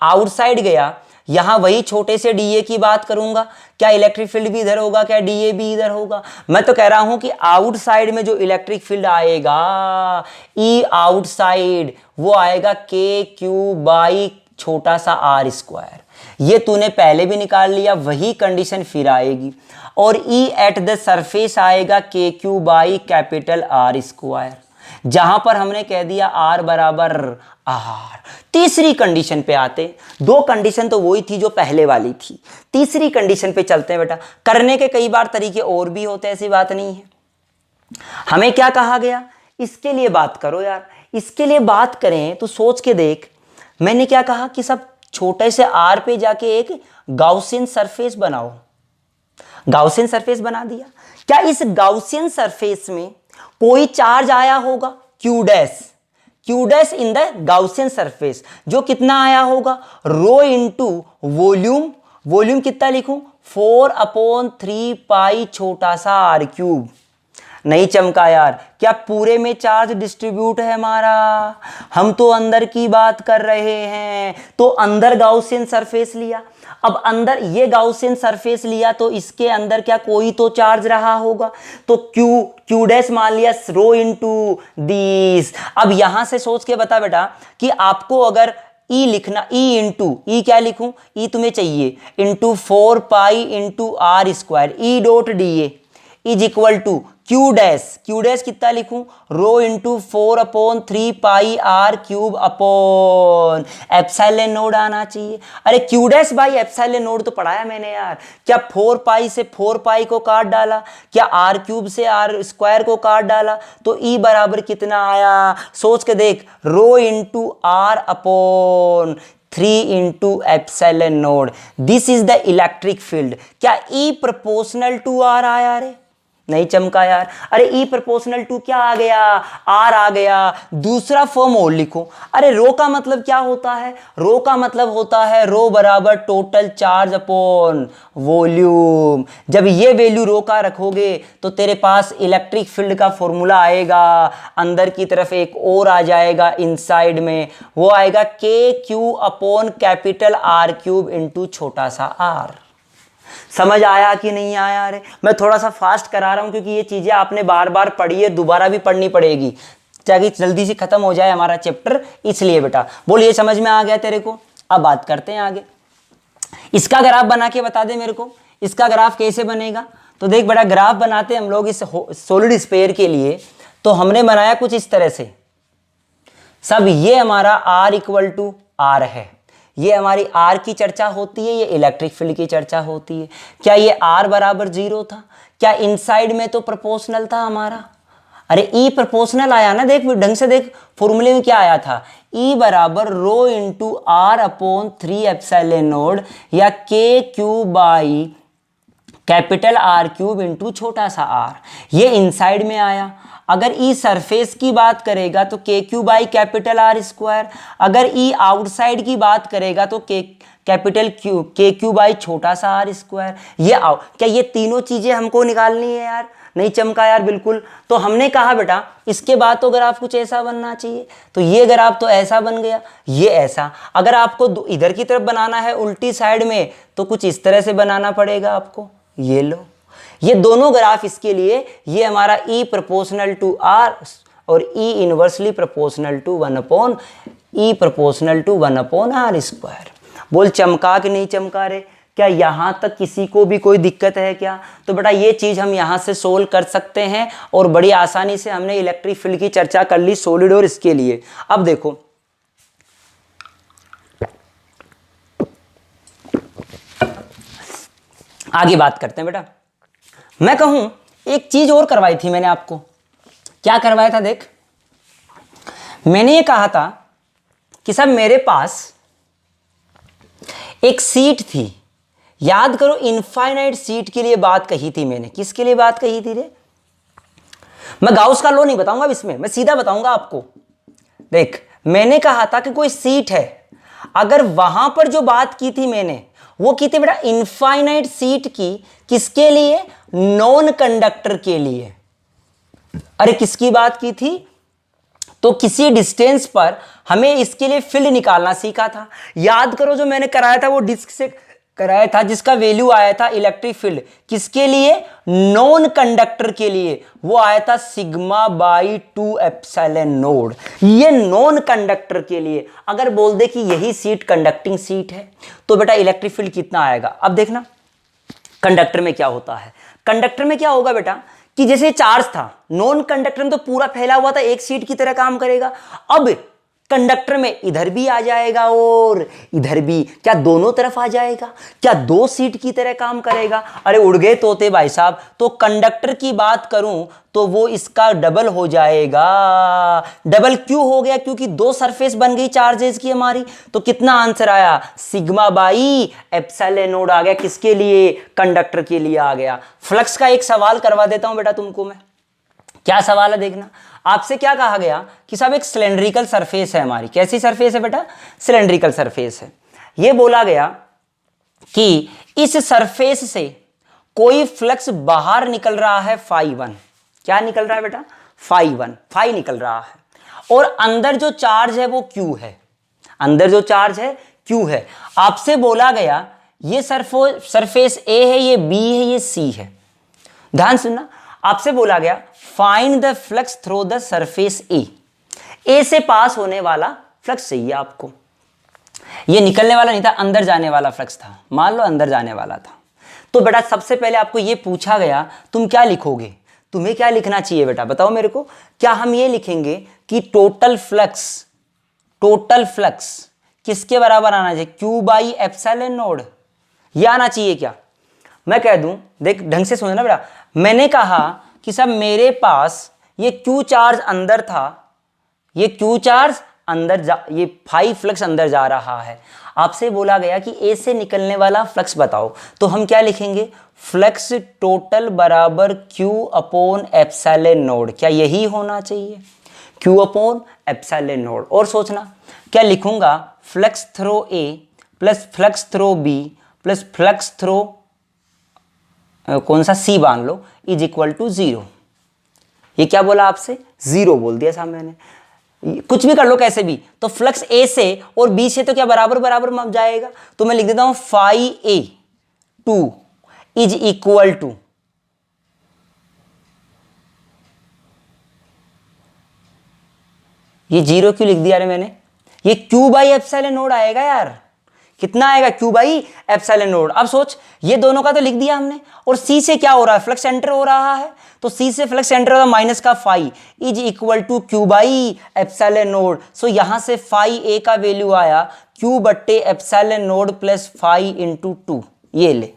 आउटसाइड गया, यहां वही छोटे से डीए की बात करूंगा। क्या इलेक्ट्रिक फील्ड भी इधर होगा? क्या डीए भी इधर होगा? मैं तो कह रहा हूं कि आउटसाइड में जो इलेक्ट्रिक फील्ड आएगा, ई आउटसाइड, वो आएगा के क्यू बाई छोटा सा आर स्क्वायर। ये तूने पहले भी निकाल लिया, वही कंडीशन फिर आएगी। और ई एट द सरफेस आएगा के Q by capital are square, जहां पर हमने कह दिया आर बराबर आर। तीसरी कंडीशन पे आते, दो कंडीशन तो वही थी जो पहले वाली थी। तीसरी कंडीशन पे चलते हैं बेटा। करने के कई बार तरीके और भी होते हैं, ऐसी बात नहीं है। हमें क्या कहा गया? इसके लिए बात करो यार। इसके लिए बात करें तो सोच के देख, मैंने क्या कहा कि सब छोटे से आर पे जाके एक गॉसियन सरफेस बनाओ। गॉसियन सरफेस बना दिया। क्या इस गॉसियन सरफेस में कोई चार्ज आया होगा? Q dash in the Gaussian surface, जो कितना आया होगा? Rho into volume. वॉल्यूम कितना लिखूं? 4/3 पाई छोटा सा आर क्यूब। नहीं चमका यार। क्या पूरे में चार्ज डिस्ट्रीब्यूट है हमारा? हम तो अंदर की बात कर रहे हैं। तो अंदर गॉसियन सरफेस लिया। अब अंदर ये गॉसियन सरफेस लिया तो इसके अंदर क्या कोई तो चार्ज रहा होगा। तो क्यू डैश मान लिया रो इंटू दिस। अब यहां से सोच के बता बेटा कि आपको अगर ई लिखना, ई इंटू ई क्या लिखूं? ई तुम्हें चाहिए into 4 pi into R square, E dot D A is equal to Q dash कितना लिखूं? Rho into 4/3 pi R cube upon epsilon naught आना चाहिए। अरे Q dash by epsilon naught तो पढ़ाया मैंने यार। क्या 4 पाई से 4 पाई को काट डाला? क्या आर क्यूब से आर स्क्वायर को काट डाला? तो ई बराबर कितना आया? सोच के देख, rho into R upon 3 into epsilon naught. This is the electric field. क्या ई प्रोपोर्शनल टू आर आया? रे नहीं चमका यार। अरे ई प्रोपोर्शनल टू क्या आ गया? आर आ गया। दूसरा फॉर्म और लिखो। अरे रो का मतलब क्या होता है? रो का मतलब होता है रो बराबर टोटल चार्ज अपॉन वॉल्यूम। जब ये वैल्यू रो का रखोगे तो तेरे पास इलेक्ट्रिक फील्ड का फॉर्मूला आएगा, अंदर की तरफ एक और आ जाएगा इनसाइड में, वो आएगा के Q upon capital R cube into छोटा सा आर। समझ आया कि नहीं आया? रे मैं थोड़ा सा फास्ट करा रहा हूं क्योंकि ये चीजें आपने बार बार पढ़ी है, दोबारा भी पढ़नी पड़ेगी ताकि जल्दी से खत्म हो जाए हमारा चैप्टर, इसलिए बेटा। बोलिए समझ में आ गया तेरे को? अब बात करते हैं आगे। इसका ग्राफ बना के बता दे मेरे को, इसका ग्राफ कैसे बनेगा? तो देख बेटा, ग्राफ बनाते हम लोग इस सॉलिड स्फीयर के लिए, तो हमने बनाया कुछ इस तरह से। सब ये हमारा R इक्वल टू R है, ये हमारी R की चर्चा होती है, ये इलेक्ट्रिक फील्ड की चर्चा होती है। क्या ये R बराबर 0 था? क्या इनसाइड में तो प्रोपोर्शनल था हमारा? अरे ई प्रोपोर्शनल आया ना, देख ढंग से देख, फॉर्मूले में क्या आया था, ई बराबर rho into R upon 3 epsilon naught या K Q by capital R cube into छोटा सा आर, ये इनसाइड में आया। अगर ई सरफेस की बात करेगा तो के Q by capital are square, अगर ई आउटसाइड की बात करेगा तो के क्यू बाई छोटा सा आर स्क्वायर। ये आओ, क्या ये तीनों चीजें हमको निकालनी है यार? नहीं चमका यार बिल्कुल। तो हमने कहा बेटा इसके बाद तो ग्राफ कुछ ऐसा बनना चाहिए, तो ये ग्राफ तो ऐसा बन गया, ये ऐसा। अगर आपको इधर की तरफ बनाना है उल्टी साइड में तो कुछ इस तरह से बनाना पड़ेगा आपको। ये लो, ये दोनों ग्राफ इसके लिए, ये हमारा ई प्रोपोर्शनल टू आर और E inversely proportional to 1 upon R square. बोल चमका कि नहीं चमका रे? क्या यहां तक किसी को भी कोई दिक्कत है क्या? तो बेटा ये चीज हम यहां से सोल्व कर सकते हैं और बड़ी आसानी से हमने इलेक्ट्रिक फील्ड की चर्चा कर ली सॉलिड और इसके लिए। अब देखो आगे बात करते हैं बेटा। मैं कहूं एक चीज और करवाई थी मैंने आपको। क्या करवाया था? देख, मैंने ये कहा था कि सब मेरे पास एक सीट थी, याद करो इनफाइनाइट सीट के लिए बात कही थी मैंने। किसके लिए बात कही थी रे? मैं गाउस का लॉ नहीं बताऊंगा अब इसमें, मैं सीधा बताऊंगा आपको। देख, मैंने कहा था कि कोई सीट है, अगर वहां पर जो बात की थी मैंने वो की थी बेटा इनफाइनाइट सीट की। किसके लिए? नॉन कंडक्टर के लिए। अरे किसकी बात की थी? तो किसी डिस्टेंस पर हमें इसके लिए फील्ड निकालना सीखा था। याद करो जो मैंने कराया था वो डिस्क से कराया था, जिसका वैल्यू आया था इलेक्ट्रिक फील्ड किसके लिए? नॉन कंडक्टर के लिए। वो आया था सिग्मा बाई 2 एप्सिलॉन नोड। ये नॉन कंडक्टर के लिए अगर बोल दे कि यही सीट कंडक्टिंग सीट है तो बेटा इलेक्ट्रिक फील्ड कितना आएगा? अब देखना कंडक्टर में क्या होता है। कंडक्टर में क्या होगा बेटा कि जैसे चार्ज था, नॉन कंडक्टर में तो पूरा फैला हुआ था, एक सीट की तरह काम करेगा। अब कंडक्टर में इधर भी आ जाएगा और इधर भी, क्या दोनों तरफ आ जाएगा? क्या दो सीट की तरह काम करेगा? अरे उड़ गए तोते भाई साहब। तो कंडक्टर की बात करूं तो वो इसका डबल हो जाएगा। डबल क्यों हो गया? क्योंकि दो सरफेस बन गई चार्जेस की हमारी। तो कितना आंसर आया? सिग्मा बाई एप्सिलॉन नोड आ गया। किसके लिए? कंडक्टर के लिए आ गया। फ्लक्स का एक सवाल करवा देता हूं बेटा तुमको मैं। क्या सवाल है देखना। आपसे क्या कहा गया कि साहब एक सिलेंड्रिकल सरफेस है हमारी। कैसी सरफेस है बेटा? सिलेंड्रिकल सरफेस है। यह बोला गया कि इस सरफेस से कोई फ्लक्स बाहर निकल रहा है फाई 1। क्या निकल रहा है बेटा? फाई 1, फाई निकल रहा है। और अंदर जो चार्ज है वो क्यू है। अंदर जो चार्ज है क्यू है। आपसे बोला गया ये सरफेस ए है, ये बी है, ये सी है। ध्यान सुनना, आपसे बोला गया find the flux through the surface A. A से पास होने वाला फ्लक्स चाहिए आपको। ये निकलने वाला नहीं था, अंदर जाने वाला फ्लक्स था। मान लो अंदर जाने वाला था। तो बेटा सबसे पहले आपको ये पूछा गया तुम क्या लिखोगे? तुम्हें क्या लिखना चाहिए बेटा? बताओ मेरे को। क्या हम ये लिखेंगे कि टोटल फ्लक्स किसके बराबर आना चाहिए? Q by epsilon naught. ये आना चाहिए क्या? मैं कह दूं, देख ढंग से समझना बेटा। मैंने कहा कि सब मेरे पास ये क्यू चार्ज अंदर था, ये क्यू चार्ज अंदर ये फाई फ्लक्स अंदर जा रहा है। आपसे बोला गया कि ए से निकलने वाला फ्लक्स बताओ। तो हम क्या लिखेंगे? फ्लक्स टोटल बराबर क्यू अपॉन एप्सिलॉन नोड। क्या यही होना चाहिए? Q upon epsilon naught. और सोचना क्या लिखूंगा? Flux through A plus flux through B plus flux through कौन सा सी मान लो इज इक्वल टू 0। ये क्या बोला आपसे? 0 बोल दिया सामने ने। कुछ भी कर लो कैसे भी। तो फ्लक्स ए से और बी से तो क्या बराबर बराबर मप जाएगा। तो मैं लिख देता हूं phi A 2 is equal to, ये 0 क्यों लिख दिया रे मैंने? ये क्यू बाई एप्सिलॉन नोड आएगा यार। कितना आएगा? Q by epsilon node. अब सोच, ये दोनों का तो लिख दिया हमने। और सी से क्या हो रहा है? फ्लक्स एंटर हो रहा है। तो सी से फ्लक्स एंटर होगा माइनस का phi is equal to Q by epsilon naught. So यहां से फाई ए का वैल्यू आया क्यू बट्टे epsilon naught plus phi into 2। ये ले,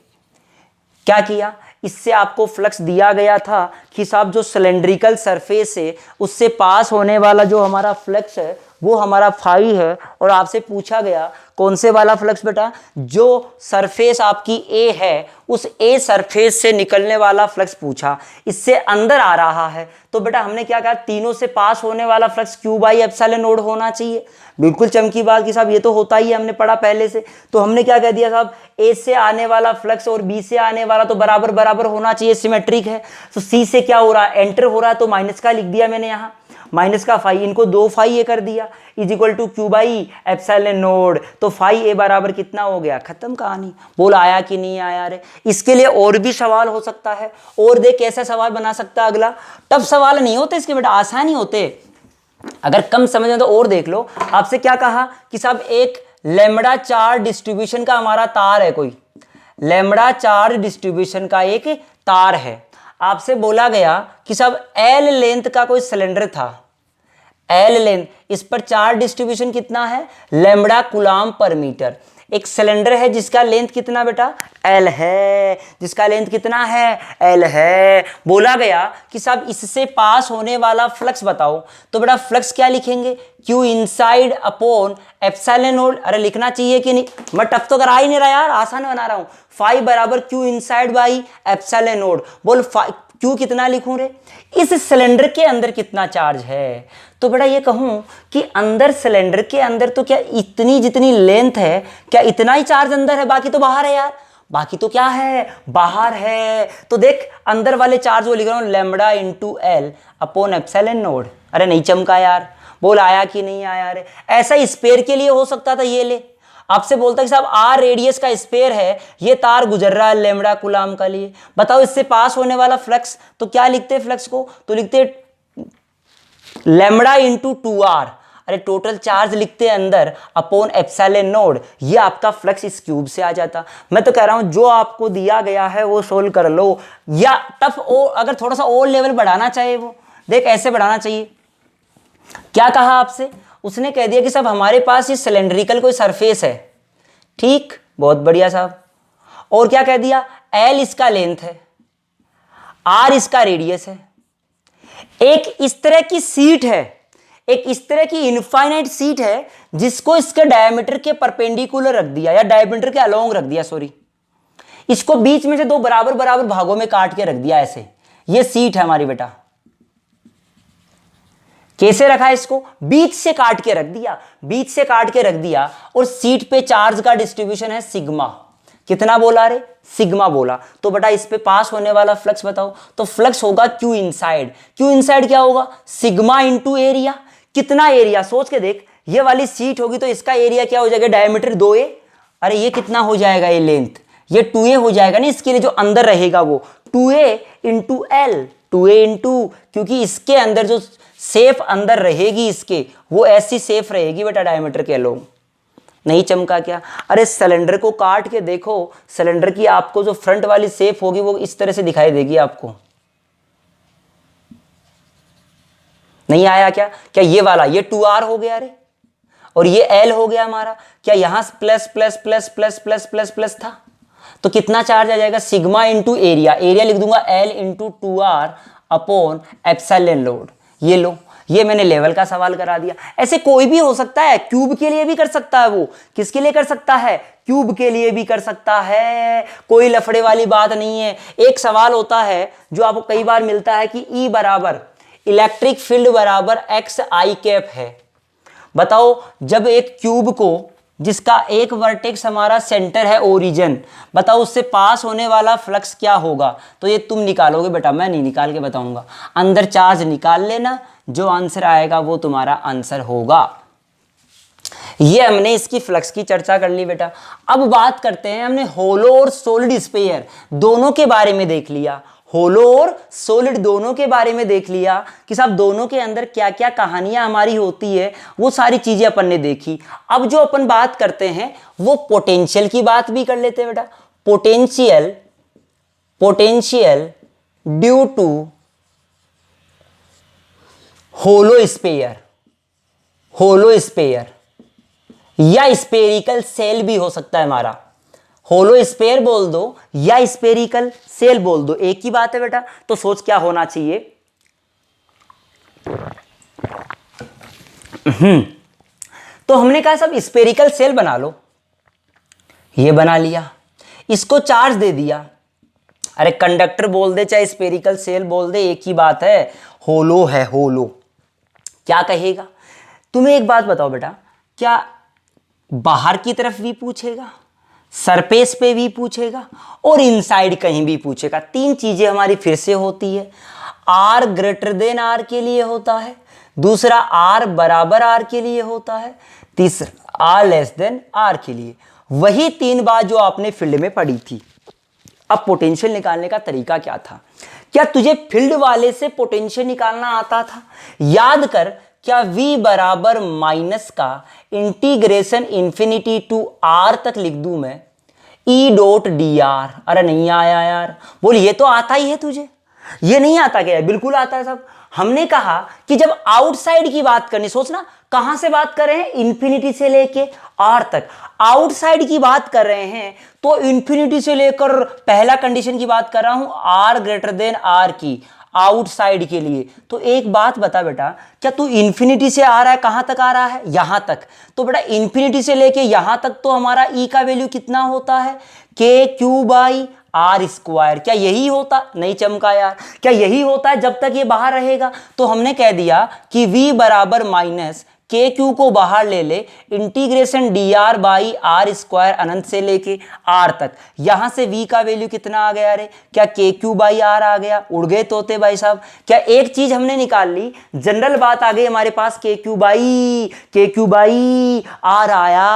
क्या किया? इससे आपको फ्लक्स दिया गया था कि साहब जो सिलेंड्रिकल सरफेस है उससे पास होने वाला जो हमारा फ्लक्स है वो हमारा फाई है, और आपसे पूछा गया कौन से वाला फ्लक्स बेटा, जो सरफेस आपकी ए है उस ए सरफेस से निकलने वाला फ्लक्स पूछा, इससे अंदर आ रहा है तो बेटा हमने क्या कहा, तीनों से पास होने वाला flux Q by epsilon node होना चाहिए। बिल्कुल चमकी बात कि साहब ये तो होता ही है, हमने पढ़ा पहले से। तो हमने क्या कह दिया साहब, ए से आने वाला फ्लक्स और बी से आने वाला तो बराबर बराबर होना चाहिए, सिमेट्रिक है। तो सी से क्या हो रहा है, एंटर हो रहा है तो माइनस का लिख दिया मैंने यहाँ, माइनस का फाई, इनको दो फाई ये कर दिया, is equal to Q by epsilon naught. तो फाई ए बराबर कितना हो गया, खत्म कहानी। बोल आया कि नहीं आया रे। इसके लिए और भी सवाल हो सकता है, और देख कैसा सवाल बना सकता है अगला। टफ सवाल नहीं होते इसके बेटा, आसान ही होते। अगर कम समझ में तो और देख लो। आपसे क्या कहा कि साहब एक लैम्बडा चार्ज डिस्ट्रीब्यूशन का हमारा तार है, कोई लैम्बडा चार्ज डिस्ट्रीब्यूशन का एक तार है। आपसे बोला गया कि साहब एल लेंथ का कोई सिलेंडर था, एल लेंथ, इस पर चार्ज डिस्ट्रीब्यूशन कितना है, लैम्बडा कूलम्ब पर मीटर। एक सिलेंडर है जिसका लेंथ कितना बेटा, एल है, जिसका लेंथ कितना है, एल है। बोला गया कि साहब इससे पास होने वाला फ्लक्स बताओ, तो बेटा फ्लक्स क्या लिखेंगे, Q inside upon epsilon node. अरे लिखना चाहिए कि नहीं, मैं टफ तो करा ही नहीं रहा यार, आसान बना रहा हूं। फाई बराबर Q inside by epsilon node. बोल क्यू कितना लिखूं रे, इस सिलेंडर के अंदर कितना चार्ज है। तो बेटा ये कहूं कि अंदर सिलेंडर के अंदर तो क्या इतनी जितनी लेंथ है, क्या इतना ही चार्ज अंदर है, बाकी तो बाहर है यार, बाकी तो क्या है, बाहर है। तो देख अंदर वाले चार्ज वो लिख रहा हूं, lambda into L upon epsilon node. अरे नहीं चमका यार, बोल आया कि नहीं आया रे। ऐसा स्पेयर के लिए हो सकता था, ये ले आपसे बोलता है कि साहब आर रेडियस का स्पेयर है, ये तार गुजर रहा है लैम्बडा कूलम्ब का लिए, बताओ इससे पास होने वाला फ्लक्स, तो क्या लिखते हैं फ्लक्स को, तो लिखते लैम्बडा इंटू 2r। अरे टोटल चार्ज लिखते हैं अंदर अपॉन एप्सिलॉन नोड, ये आपका फ्लक्स इस क्यूब से आ जाता। मैं तो कह रहा हूं जो आपको दिया गया है वो सोल्व कर लो, या टफ अगर थोड़ा सा और लेवल बढ़ाना चाहिए वो देख ऐसे बढ़ाना चाहिए। क्या कहा आपसे, उसने कह दिया कि साहब हमारे पास ये सिलेंड्रिकल कोई सरफेस है, ठीक, बहुत बढ़िया साहब, और क्या कह दिया, एल इसका लेंथ है, आर इसका रेडियस है, एक इस तरह की सीट है, एक इस तरह की इनफाइनाइट सीट है जिसको इसके डायमीटर के परपेंडिकुलर रख दिया, या डायमीटर के अलोंग रख दिया, सॉरी, इसको बीच में से दो बराबर बराबर भागों में काट के रख दिया ऐसे, ये सीट है हमारी बेटा। कैसे रखा है इसको, बीच से काट के रख दिया, बीच से काट के रख दिया, और सीट पे चार्ज का डिस्ट्रीब्यूशन है सिग्मा। कितना बोला रे, सिग्मा बोला। तो बेटा इस पे पास होने वाला फ्लक्स बताओ, तो फ्लक्स होगा क्यू इनसाइड। क्यू इनसाइड क्या होगा, सिग्मा इंटू एरिया। कितना एरिया, सोच के देख, ये वाली सीट होगी तो इसका एरिया क्या हो जाएगा, डायमीटर 2a। अरे ये कितना हो जाएगा, ये लेंथ, ये 2a हो जाएगा ना, इसके लिए जो अंदर रहेगा वो 2a into L, 2a into, क्योंकि इसके अंदर जो सेफ अंदर रहेगी इसके, वो ऐसी सेफ रहेगी बेटा डायमीटर के अलोंग। नहीं चमका क्या, अरे सिलेंडर को काट के देखो, सिलेंडर की आपको जो फ्रंट वाली सेफ होगी वो इस तरह से दिखाई देगी आपको। नहीं आया क्या, क्या ये वाला, ये 2r हो गया रे, और ये l हो गया हमारा, क्या यहां plus plus plus plus plus plus plus था, तो कितना चार्ज आ जाएगा, सिग्मा इंटू एरिया, एरिया लिख दूंगा l into 2r upon epsilon naught. ये लो, ये मैंने लेवल का सवाल करा दिया। ऐसे कोई भी हो सकता है, क्यूब के लिए भी कर सकता है, वो किसके लिए कर सकता है, क्यूब के लिए भी कर सकता है, कोई लफड़े वाली बात नहीं है। एक सवाल होता है जो आपको कई बार मिलता है कि E बराबर इलेक्ट्रिक फील्ड बराबर एक्स आई कैप है। बताओ जब एक क्यूब को, जिसका एक वर्टेक्स हमारा सेंटर है ओरिजिन, बताओ उससे पास होने वाला फ्लक्स क्या होगा, तो ये तुम निकालोगे बेटा, मैं नहीं निकाल के बताऊंगा। अंदर चार्ज निकाल लेना, जो आंसर आएगा वो तुम्हारा आंसर होगा। ये हमने इसकी फ्लक्स की चर्चा कर ली बेटा। अब बात करते हैं, हमने होलो और सॉलिड स्फीयर दोनों के बारे में देख लिया, होलो और सॉलिड दोनों के बारे में देख लिया कि साहब दोनों के अंदर क्या क्या कहानियां हमारी होती है, वो सारी चीजें अपन ने देखी। अब जो अपन बात करते हैं वो पोटेंशियल की बात भी कर लेते हैं बेटा। Potential, potential due to hollow sphere, hollow sphere या स्फेरिकल सेल भी हो सकता है हमारा, होलो स्फीयर बोल दो या स्फेरिकल सेल बोल दो, एक ही बात है बेटा। तो सोच क्या होना चाहिए। तो हमने कहा सब स्फेरिकल सेल बना लो, ये बना लिया, इसको चार्ज दे दिया। अरे कंडक्टर बोल दे चाहे स्फेरिकल सेल बोल दे, एक ही बात है, होलो है होलो। क्या कहेगा? तुम्हें एक बात बताओ बेटा, क्या बाहर की तरफ भी पूछेगा, सरफेस पे भी पूछेगा और इनसाइड कहीं भी पूछेगा? तीन चीजें हमारी फिर से होती है। आर ग्रेटर देन आर के लिए होता है, दूसरा आर बराबर आर के लिए होता है, तीसरा आर लेस देन आर के लिए। वही तीन बात जो आपने फील्ड में पढ़ी थी। अब पोटेंशियल निकालने का तरीका क्या था? क्या तुझे फील्ड वाले से पोटेंशियल निकालना आता था? याद कर, क्या v बराबर माइनस का इंटीग्रेशन इंफिनिटी टू r तक लिख दूं मैं, ई डॉट डी आर। अरे नहीं आया यार, बोल ये तो आता ही है तुझे, ये नहीं आता क्या? बिल्कुल आता है सब। हमने कहा कि जब आउटसाइड की बात करनी, सोचना कहां से बात कर रहे हैं, इंफिनिटी से लेके आर तक। आउटसाइड की बात कर रहे हैं तो इंफिनिटी से लेकर पहला कंडीशन की बात कर रहा हूं, आर ग्रेटर देन आर की, आउटसाइड के लिए। तो एक बात बता बेटा, क्या तू इंफिनिटी से आ रहा है, कहां तक आ रहा है, यहां तक। तो बेटा इंफिनिटी से लेके यहां तक तो हमारा ई का वैल्यू कितना होता है, के क्यू बाई आर स्क्वायर। क्या यही होता? नहीं चमका यार, क्या यही होता है जब तक ये बाहर रहेगा? तो हमने कह दिया कि v बराबर माइनस के क्यू को बाहर ले ले, integration D R by R square अनंत से लेके आर तक। यहां से v का वैल्यू कितना आ गया रे? क्या के क्यू बाई आर आ गया? उड़ गए तोते भाई साहब। क्या एक चीज हमने निकाल ली, जनरल बात आ गई हमारे पास, के क्यू बाई आर आया।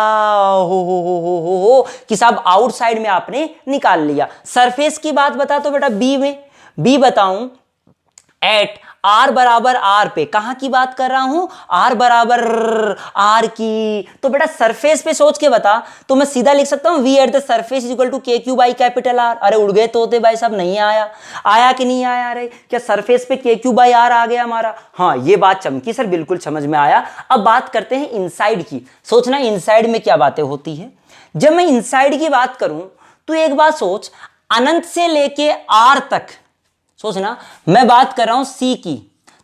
हो कि साहब आउटसाइड में आपने निकाल लिया। सरफेस की बात बता तो बेटा बी में, बी बताऊं एट आर बराबर आर पे, कहां की बात कर रहा हूं, आर बराबर आर की। तो बेटा सरफेस पे सोच के बता, तो मैं सीधा लिख सकता हूं V at the surface is equal to K Q by capital R. अरे उड़ गए तोते भाई साहब, नहीं आया। आया कि नहीं आया? अरे क्या सरफेस पे के क्यू बाई आर आ गया हमारा? हाँ ये बात चमकी सर, बिल्कुल समझ में आया। अब बात करते हैं इनसाइड की। सोचना इनसाइड में क्या बातें होती है। जब मैं इनसाइड की बात करूं तो एक बात सोच, अनंत से लेके आर तक, सोचना मैं बात कर रहा हूं सी की,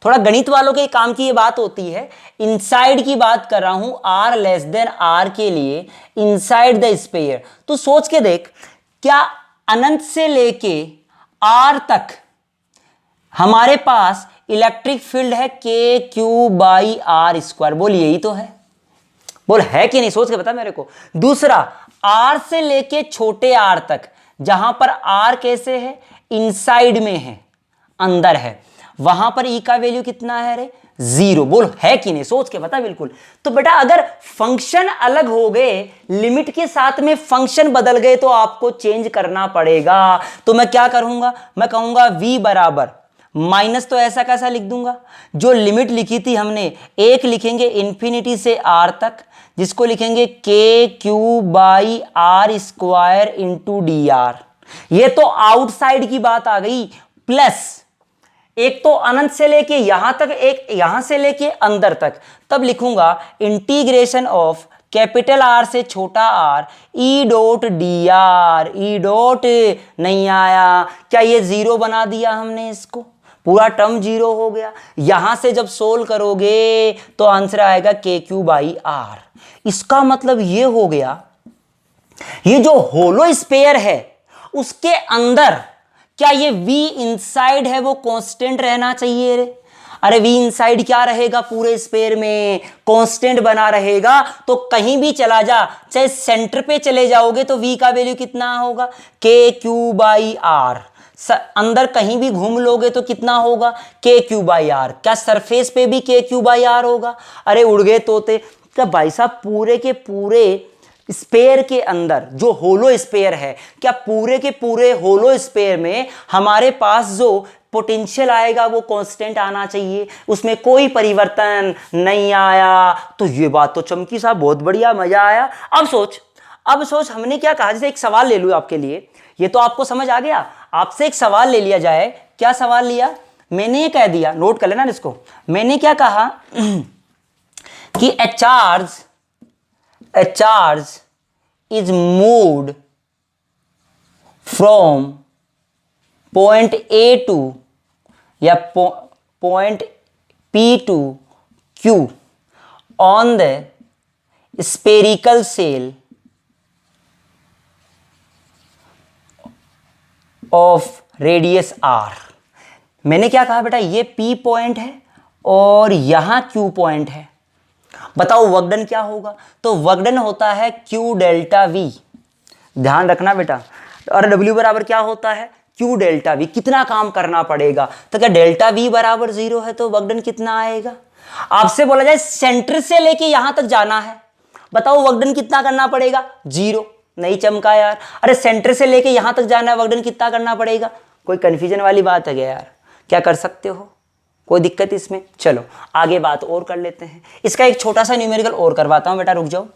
थोड़ा गणित वालों के काम की ये बात होती है। इनसाइड की बात कर रहा हूं आर लेस देन आर के लिए, इनसाइड द स्फीयर। तो सोच के देख, क्या अनंत से लेके आर तक हमारे पास इलेक्ट्रिक फील्ड है के क्यू बाई आर स्क्वायर? बोल यही तो है, बोल है कि नहीं? सोच के बता मेरे को। दूसरा, आर से लेके छोटे आर तक, जहां पर आर कैसे है, इनसाइड में है, अंदर है, वहां पर ई का वैल्यू कितना है रे? 0। बोल है कि नहीं? सोच के बता बिल्कुल। तो बेटा अगर फंक्शन अलग हो गए, लिमिट के साथ में फंक्शन बदल गए, तो आपको चेंज करना पड़ेगा। तो मैं क्या करूंगा, मैं कहूंगा v बराबर माइनस, तो ऐसा कैसा लिख दूंगा, जो लिमिट लिखी थी हमने, एक लिखेंगे इंफिनिटी से आर तक, जिसको लिखेंगे K Q by R square into D R. ये तो आउटसाइड की बात आ गई, प्लस एक तो अनंत से लेके यहां तक, एक यहां से लेके अंदर तक। तब लिखूंगा इंटीग्रेशन ऑफ कैपिटल आर से छोटा R E dot D R. E dot नहीं आया, क्या ये 0 बना दिया हमने इसको, पूरा टर्म 0 हो गया। यहां से जब सोल्व करोगे तो आंसर आएगा के क्यू बाई आर। इसका मतलब ये हो गया, ये जो होलो स्फीयर है उसके अंदर क्या ये v इनसाइड है वो कांस्टेंट रहना चाहिए रे? अरे v इनसाइड क्या रहेगा, पूरे स्फीयर में कांस्टेंट बना रहेगा। तो कहीं भी चला जा, चाहे सेंटर पे चले जाओगे तो v का वैल्यू कितना होगा, के क्यू बाई आर। अंदर कहीं भी घूम लोगे तो कितना होगा, के क्यू बाई आर। क्या सरफेस पे भी के क्यू बाई आर होगा? अरे उड़ गए तोते। क्या भाई साहब पूरे के पूरे स्पेयर के अंदर जो होलो स्पेयर है, क्या पूरे के पूरे होलो स्पेयर में हमारे पास जो पोटेंशियल आएगा वो कांस्टेंट आना चाहिए, उसमें कोई परिवर्तन नहीं आया। तो ये बात तो चमकी साहब, बहुत बढ़िया, मजा आया। अब सोच हमने क्या कहा, जैसे एक सवाल ले लूं आपके लिए, ये तो आपको समझ आ गया। आपसे एक सवाल ले लिया जाए, क्या सवाल लिया मैंने? ये कह दिया, नोट कर लेना इसको। मैंने क्या कहा कि a charge is moved from point A to या point P to Q on the spherical shell of radius R. मैंने क्या कहा बेटा, ये P पॉइंट है और यहां Q पॉइंट है। बताओ वर्कडन क्या होगा? तो वर्कडन होता है Q डेल्टा V। ध्यान रखना बेटा, और W बराबर क्या होता है? Q delta V। कितना काम करना पड़ेगा? तो क्या डेल्टा V बराबर 0 है तो वर्कडन कितना आएगा? आपसे बोला जाए सेंटर से लेके यहां तक जाना है, बताओ वर्कडन कितना करना पड़ेगा? 0। नहीं चमका यार। अरे सेंटर से लेके यहां तक जाना है, वर्कडन कितना करना पड़ेगा? कोई कंफ्यूजन वाली बात है क्या यार? क्या कर सकते हो? कोई दिक्कत इसमें? चलो आगे बात और कर लेते हैं। इसका एक छोटा सा न्यूमेरिकल और करवाता हूं बेटा, रुक जाओ।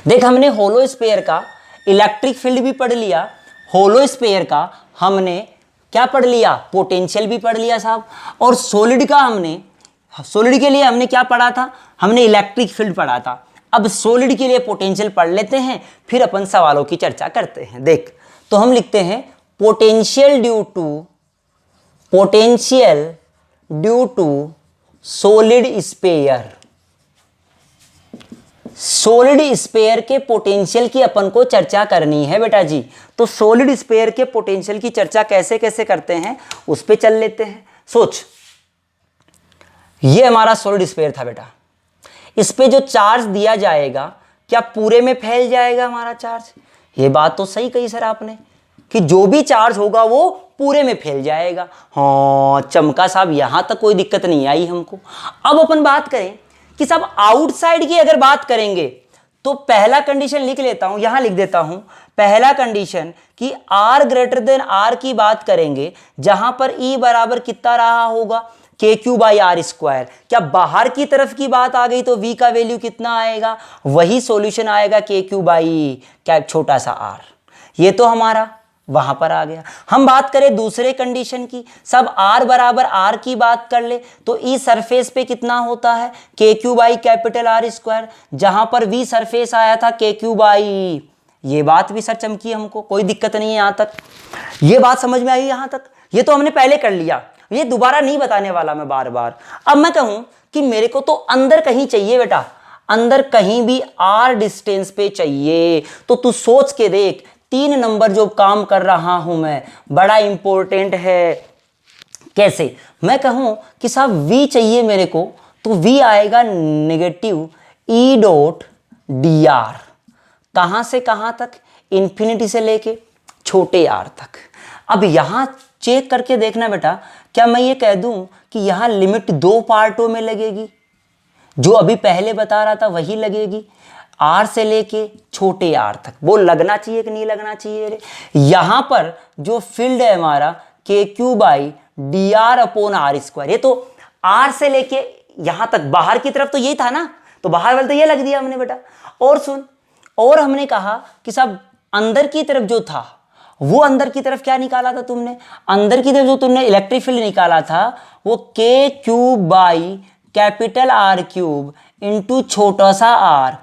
देख, हमने होलो स्फीयर का इलेक्ट्रिक फील्ड भी पढ़ लिया, होलो स्फीयर का हमने क्या पढ़ लिया? पोटेंशियल भी पढ़ लिया साहब। और सॉलिड का हमने, सॉलिड के लिए हमने क्या पढ़ा था? हमने इलेक्ट्रिक फील्ड पढ़ा था। अब सॉलिड के लिए पोटेंशियल पढ़ लेते हैं, फिर अपन सवालों की चर्चा करते हैं। देख, तो हम लिखते हैं potential due to solid sphere. Solid sphere के पोटेंशियल की अपन को चर्चा करनी है बेटा जी। तो सॉलिड स्फीयर के पोटेंशियल की चर्चा कैसे कैसे करते हैं उस पे चल लेते हैं। सोच, ये हमारा सॉलिड स्फीयर था बेटा। इस पे जो चार्ज दिया जाएगा क्या पूरे में फैल जाएगा हमारा चार्ज? ये बात तो सही कही सर आपने कि जो भी चार्ज होगा वो पूरे में फैल जाएगा। हाँ चमका साहब, यहां तक कोई दिक्कत नहीं आई हमको। अब अपन बात करें कि साहब आउटसाइड की अगर बात करेंगे तो पहला कंडीशन लिख लेता हूं, यहां लिख देता हूं। पहला कंडीशन कि R ग्रेटर देन R की बात करेंगे, जहां पर E बराबर कितना रहा होगा? KQ by R square. क्या बाहर की तरफ की बात आ गई तो V का वैल्यू कितना आएगा? वही सॉल्यूशन आएगा KQ बाई क्या छोटा सा r। ये तो हमारा वहां पर आ गया। हम बात करें दूसरे कंडीशन की, सब R बराबर R की बात कर ले तो E सरफेस पे कितना होता है? KQ by capital R square, जहां पर V सरफेस आया था KQ बाई। ये बात भी सर चमकी हमको, कोई दिक्कत नहीं है यहां तक। ये बात समझ में आई यहां तक? ये तो हमने पहले कर लिया, ये दोबारा नहीं बताने वाला मैं बार बार। अब मैं कहूं कि मेरे को तो अंदर कहीं चाहिए बेटा, अंदर कहीं भी R डिस्टेंस पे चाहिए, तो तू सोच के देख 3 नंबर जो काम कर रहा हूं मैं, बड़ा इंपॉर्टेंट है। कैसे? मैं कहूं कि साहब V चाहिए मेरे को, तो V आएगा negative E dot D R. कहां से कहां तक? इंफिनिटी से लेके छोटे r तक। अब यहां चेक करके देखना बेटा, क्या मैं ये कह दूं कि यहां लिमिट 2 पार्टों में लगेगी? जो अभी पहले बता रहा था वही लगेगी, R से लेके छोटे r तक। वो लगना चाहिए कि नहीं लगना चाहिए रे? यहां पर जो फील्ड है हमारा KQ by D R upon R square, ये तो R से लेके यहां तक, बाहर की तरफ तो यही था ना, तो बाहर वाले तो ये लग दिया हमने बेटा। और सुन, और हमने कहा कि सब अंदर की तरफ जो था, वो अंदर की तरफ क्या निकाला था तुमने? अंदर की तरफ जो तुमने इलेक्ट्रिक फील्ड निकाला था वो KQ by capital R cube into छोटा सा r,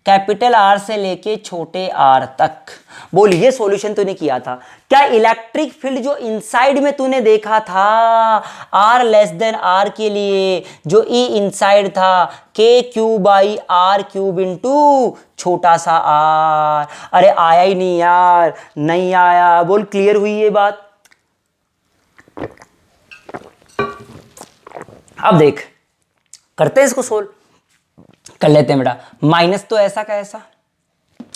कैपिटल R से लेके छोटे r तक। बोल, ये सॉल्यूशन तूने किया था। क्या इलेक्ट्रिक फील्ड जो इनसाइड में तूने देखा था R लेस देन R के लिए, जो E इनसाइड था KQ by R cube into छोटा सा r? अरे आया ही नहीं यार, नहीं आया। बोल, क्लियर हुई ये बात? अब देख, करते हैं इसको सोल्व, कर लेते हैं बेटा। माइनस तो ऐसा का ऐसा,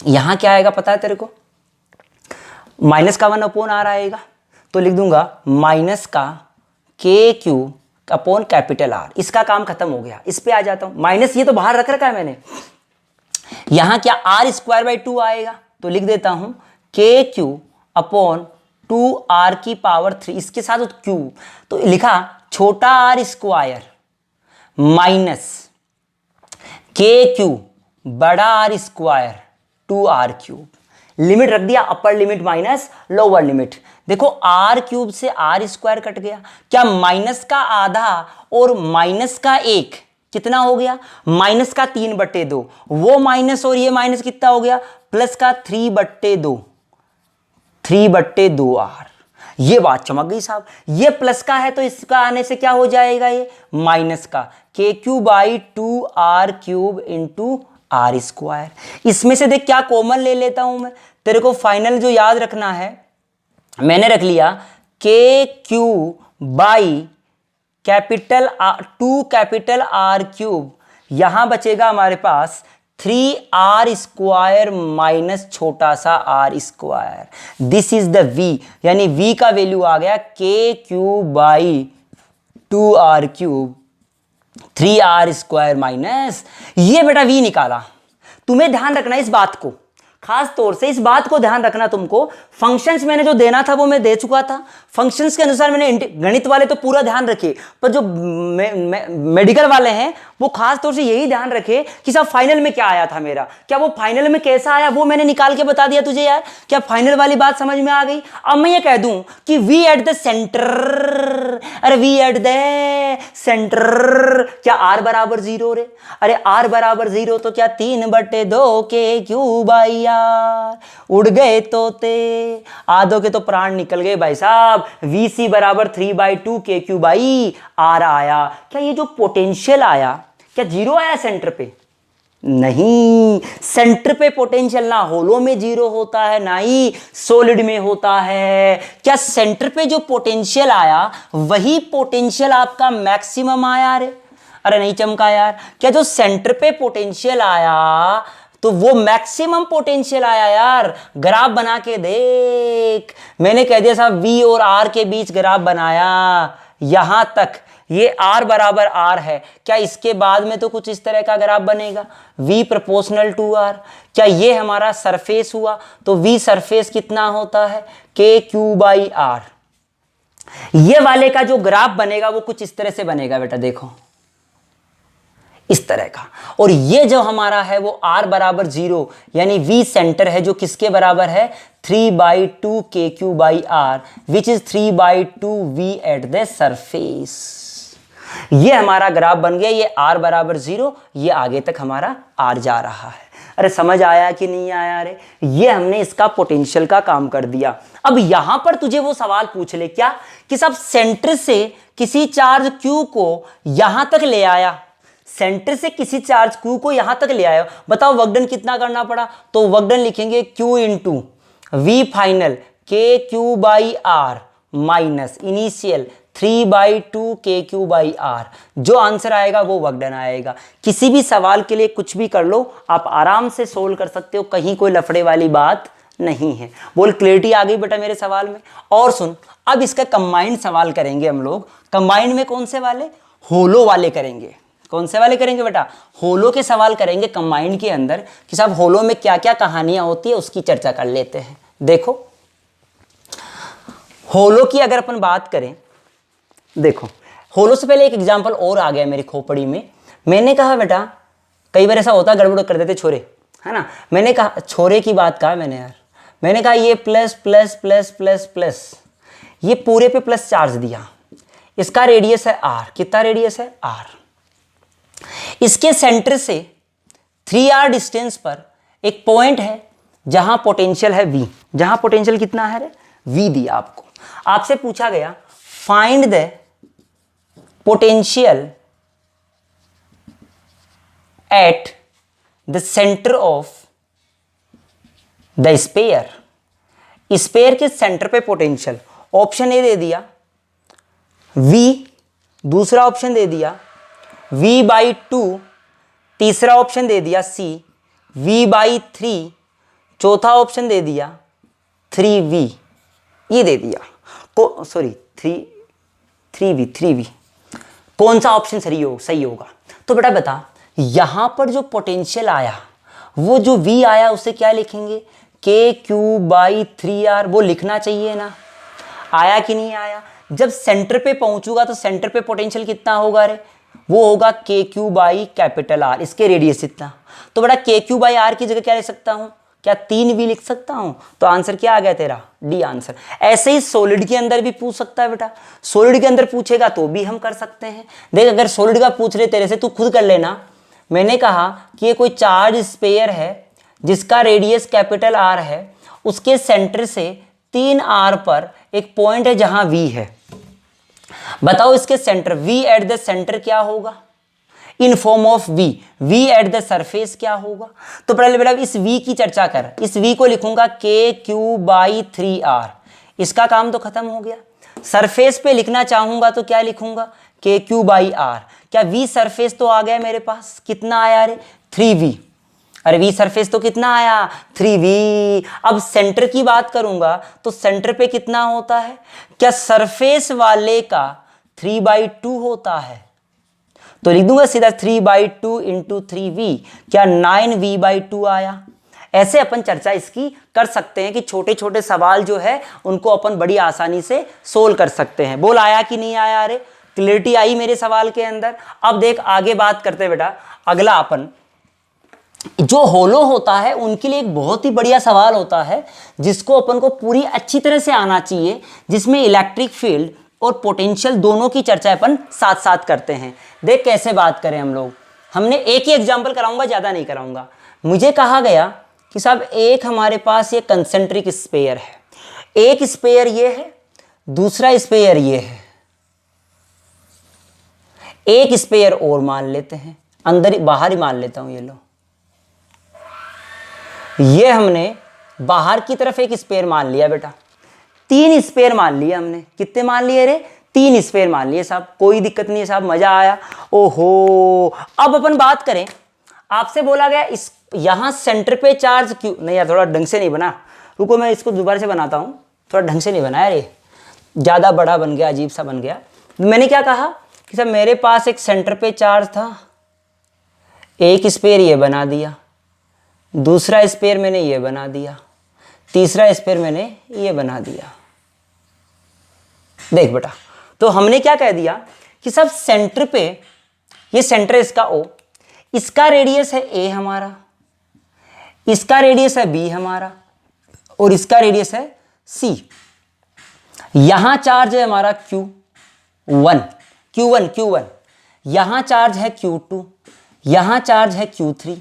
यहां क्या आएगा पता है तेरे को? माइनस का 1 अपॉन आर आएगा, तो लिख दूंगा माइनस का KQ अपॉन कैपिटल R। इसका काम खत्म हो गया, इस पे आ जाता हूं। माइनस ये तो बाहर रख रखा है मैंने, यहां क्या R स्क्वायर बाई 2 आएगा, तो लिख देता हूं KQ अपॉन 2R की पावर 3, इसके साथ Q, तो लिखा छोटा r स्क्वायर माइनस KQ बड़ा R square 2R cube. Limit रख दिया, upper limit minus lower limit. देखो R क्यूब से R स्क्वायर कट गया, क्या माइनस का आधा और माइनस का 1 कितना हो गया? माइनस का 3/2। वो माइनस और ये माइनस कितना हो गया? प्लस का 3/2। 3/2r। ये बात चमक गई साहब। ये प्लस का है तो इसका आने से क्या हो जाएगा, ये माइनस का, KQ/2r³ इंटू r²। इसमें से देख क्या कॉमन ले लेता हूं मैं, तेरे को फाइनल जो याद रखना है मैंने रख लिया KQ/2 R³। यहां बचेगा हमारे पास 3r² माइनस छोटा सा r²। This is the v, यानी v का वैल्यू आ गया KQ/2r³, 3r² माइनस, ये बेटा v निकाला। तुम्हें ध्यान रखना इस बात को, खास तौर से इस बात को ध्यान रखना तुमको। फंक्शंस मैंने जो देना था वो मैं दे चुका था, फंक्शंस के अनुसार मैंने गणित वाले तो पूरा ध्यान रखे, पर जो मेडिकल वाले हैं वो खास तौर से यही ध्यान रखे कि साहब फाइनल में क्या आया था मेरा, क्या वो फाइनल में कैसा आया वो मैंने निकाल के बता दिया तुझे यार। क्या फाइनल वाली बात समझ में आ गई? अब मैं ये कह दूं कि वी एट द सेंटर, अरे वी एट द सेंटर, क्या r/0 रे? अरे r/0 तो क्या 3/2 KQ/r, उड़ गए तोते, आधों के तो प्राण निकल गए भाई साहब। VC बराबर 3/2 KQ/r आया। क्या ये जो पोटेंशियल आया क्या जीरो आया सेंटर पे? नहीं, सेंटर पे पोटेंशियल ना होलो में जीरो होता है ना ही सॉलिड में होता है। क्या सेंटर पे जो पोटेंशियल आया वही पोटेंशियल आपका मैक्सिमम आया रे? अरे नहीं चमका यार। क्या जो सेंटर पे पोटेंशियल आया तो वो मैक्सिमम पोटेंशियल आया यार? ग्राफ बना के देख। मैंने कह दिया साहब V और R के बीच ग्राफ बनाया, यहां तक ये R बराबर R है। क्या इसके बाद में तो कुछ इस तरह का ग्राफ बनेगा, V प्रोपोर्शनल टू R। क्या ये हमारा सरफेस हुआ तो V सरफेस कितना होता है, KQ/R। ये वाले का जो ग्राफ बनेगा वो कुछ इस तरह से बनेगा बेटा, देखो इस तरह का। और ये जो हमारा है वो r/0 यानी V सेंटर है, जो किसके बराबर है, 3/2 KQ/R, which is 3/2 V eight the surface. ये हमारा ग्राफ बन गया। ये r/0, ये आगे तक हमारा r जा रहा है। अरे समझ आया कि नहीं आया रे? ये हमने इसका पोटेंशियल का काम कर दिया। अब यहां पर तुझे वो सवाल पूछ ले क्या कि सब सेंटर से किसी चार्ज Q को यहां तक ले आया, सेंटर से किसी चार्ज Q को यहां तक ले आया, बताओ वर्कडन कितना करना पड़ा? तो वर्कडन लिखेंगे Q into V final KQ/R minus initial 3/2 KQ/R। जो आंसर आएगा वो वर्कडन आएगा। किसी भी सवाल के लिए कुछ भी कर लो, आप आराम से सोल्व कर सकते हो, कहीं कोई लफड़े वाली बात नहीं है। बोल क्लियरिटी आ गई बेटा मेरे सवाल में? और सुन, अब इसका कंबाइंड सवाल करेंगे हम लोग। कंबाइंड में कौन से वाले? होलो वाले करेंगे। कौन से वाले करेंगे बेटा? होलो के सवाल करेंगे कंबाइंड के अंदर, कि साहब होलो में क्या क्या कहानियां होती है उसकी चर्चा कर लेते हैं। देखो होलो की अगर अपन बात करें, देखो होलो से पहले एक एग्जांपल और आ गया मेरी खोपड़ी में। मैंने कहा बेटा, कई बार ऐसा होता गड़बड़ कर देते छोरे, है ना। मैंने कहा छोरे की बात कहा मैंने यार, मैंने कहा ये plus plus plus plus plus, ये पूरे पे प्लस चार्ज दिया। इसका रेडियस है r, कितना रेडियस है r। इसके सेंटर से 3r डिस्टेंस पर एक पॉइंट है जहां पोटेंशियल है V। जहां पोटेंशियल कितना है रे? V दिया आपको। आपसे पूछा गया find the potential at the centre of the sphere. Sphere के सेंटर पे पोटेंशियल, ऑप्शन ए दे दिया V, दूसरा ऑप्शन दे दिया V/2, तीसरा ऑप्शन दे दिया C, V/3, चौथा ऑप्शन दे दिया 3V, ये दे दिया। Sorry 3V। कौन सा ऑप्शन सही होगा? तो बेटा बता, यहां पर जो पोटेंशियल आया वो जो V आया उसे क्या लिखेंगे, KQ/3R। वो लिखना चाहिए ना, आया कि नहीं आया? जब सेंटर पे पहुंचूगा तो सेंटर पे पोटेंशियल कितना होगा रे? वो होगा KQ/R, इसके रेडियस इतना। तो बेटा KQ/R की जगह क्या लिख सकता हूं? क्या 3V लिख सकता हूं? तो आंसर क्या आ गया तेरा? D answer. ऐसे ही सॉलिड के अंदर भी पूछ सकता है बेटा, सॉलिड के अंदर पूछेगा तो भी हम कर सकते हैं। देख अगर सॉलिड का पूछ रहे तेरे से, तू खुद कर लेना। मैंने कहा कि ये कोई चार्ज स्पेयर है जिसका रेडियस R है, उसके सेंटर से 3R पर एक पॉइंट है जहां V है। बताओ इसके centre V eight the centre क्या होगा in form of V eight the surface क्या होगा। तो पहले बेटा इस V की चर्चा कर, इस V को लिखूंगा KQ/3R, इसका काम तो खत्म हो गया। सरफेस पे लिखना चाहूंगा तो क्या लिखूंगा KQ/R। क्या V सरफेस तो आ गया मेरे पास, कितना आया रे 3V। अरे V सरफेस तो कितना आया 3V। अब सेंटर की बात करूंगा तो सेंटर पे कितना होता है, क्या सरफेस वाले का 3/2 होता है, तो लिख दूंगा सीधा 3/2 इंटू 3V, क्या 9V/2 आया। ऐसे अपन चर्चा इसकी कर सकते हैं कि छोटे छोटे सवाल जो है उनको अपन बड़ी आसानी से सोल्व कर सकते हैं। बोल आया कि नहीं आया, अरे क्लियरिटी आई मेरे सवाल के अंदर। अब देख आगे बात करते हैं बेटा, अगला अपन जो होलो होता है उनके लिए एक बहुत ही बढ़िया सवाल होता है जिसको अपन को पूरी अच्छी तरह से आना चाहिए, जिसमें इलेक्ट्रिक फील्ड और पोटेंशियल दोनों की चर्चा अपन साथ साथ करते हैं। देख कैसे बात करें हम लोग, हमने एक ही एग्जांपल कराऊंगा, ज़्यादा नहीं कराऊंगा। मुझे कहा गया कि साहब एक हमारे पास ये कंसेंट्रिक स्फीयर है, एक स्फीयर ये है, दूसरा स्फीयर ये है, एक स्फीयर और मान लेते हैं, अंदर बाहर ही मान लेता हूं, ये लो, ये हमने बाहर की तरफ एक स्फीयर मान लिया बेटा, 3 स्फीयर मान लिया हमने। कितने मान लिए रे 3 स्फीयर मान लिए साहब, कोई दिक्कत नहीं है साहब, मजा आया। ओहो अब अपन बात करें, आपसे बोला गया इस यहां सेंटर पे चार्ज क्यों नहीं, यार थोड़ा ढंग से नहीं बना, रुको मैं इसको दोबारा से बनाता हूं, थोड़ा ढंग से नहीं बनाया रे, ज्यादा बड़ा बन गया, अजीब सा बन गया। मैंने क्या कहा कि साहब मेरे पास एक सेंटर पे चार्ज था, एक स्फीयर ये बना दिया, दूसरा स्फीयर मैंने ये बना दिया, तीसरा स्फीयर मैंने ये बना दिया। देख बेटा, तो हमने क्या कह दिया कि सब सेंटर पे, ये सेंटर इसका O, इसका रेडियस है A हमारा, इसका रेडियस है B हमारा, और इसका रेडियस है C। यहां चार्ज है हमारा Q1, यहां चार्ज है Q2, यहां चार्ज है Q3।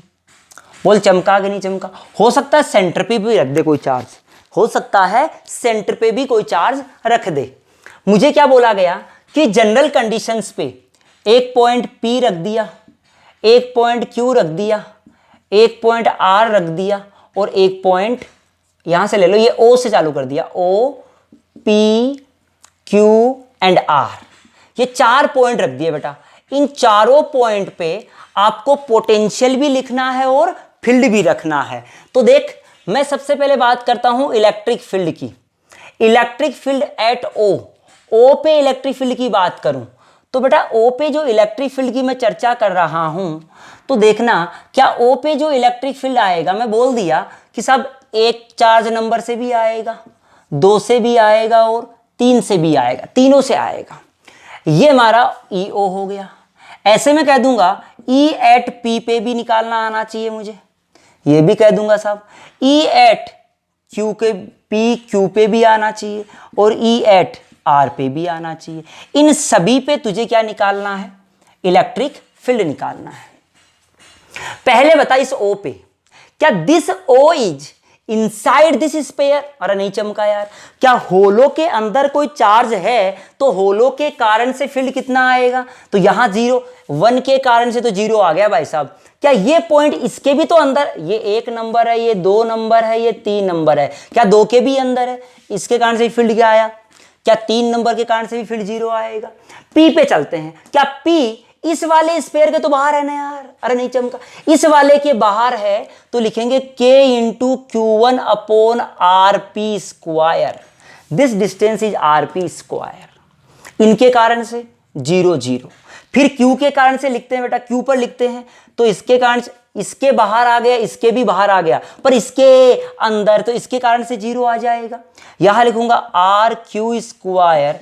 बोल चमका कि नहीं चमका। हो सकता है सेंटर पे भी रख दे कोई चार्ज, हो सकता है सेंटर पे भी कोई चार्ज रख दे। मुझे क्या बोला गया कि जनरल कंडीशंस पे एक पॉइंट P रख दिया, एक पॉइंट Q रख दिया, एक पॉइंट R रख दिया, और एक पॉइंट यहां से ले लो, ये O से चालू कर दिया, O P Q and R, ये 4 पॉइंट रख दिए बेटा। इन चारों पॉइंट पे आपको पोटेंशियल भी लिखना है और फील्ड भी रखना है। तो देख मैं सबसे पहले बात करता हूं इलेक्ट्रिक फील्ड की। इलेक्ट्रिक फील्ड एट ओ पे इलेक्ट्रिक फील्ड की बात करूं तो बेटा ओ पे जो इलेक्ट्रिक फील्ड की मैं चर्चा कर रहा हूं, तो देखना क्या ओ पे जो इलेक्ट्रिक फील्ड आएगा, मैं बोल दिया कि सब एक चार्ज नंबर से भी आएगा, 2 से भी आएगा और 3 से भी आएगा, तीनों से आएगा। ये हमारा EO हो गया। ऐसे में कह दूंगा E एट P पे भी निकालना आना चाहिए मुझे, ये भी कह दूंगा साहब E एट P Q पे भी आना चाहिए, और E एट R पे भी आना चाहिए। इन सभी पे तुझे क्या निकालना है, इलेक्ट्रिक फील्ड निकालना है। पहले बता इस O पे, क्या this O is inside this sphere. अरे नहीं चमका यार, क्या होलो के अंदर कोई चार्ज है तो होलो के कारण से फील्ड कितना आएगा, तो यहां 0, 1 के कारण से तो 0 आ गया भाई साहब। क्या ये पॉइंट इसके भी तो अंदर, ये 1 नंबर है, ये 2 नंबर है, ये 3 नंबर है, क्या 2 के भी अंदर है, इसके कारण से फील्ड क्या आया, क्या 3 नंबर के कारण से भी फील्ड 0 आएगा। P पे चलते हैं, क्या P इस वाले स्फीयर के तो बाहर है ना यार, अरे नहीं चमका, इस वाले के बाहर है तो लिखेंगे K into Q1 upon RP square, this distance is RP square. इनके कारण से 0 0, फिर Q के कारण से लिखते हैं बेटा, Q पर लिखते हैं तो इसके कारण से, इसके बाहर आ गया, इसके भी बाहर आ गया, पर इसके अंदर तो इसके कारण से 0 आ जाएगा। यहां लिखूंगा RQ square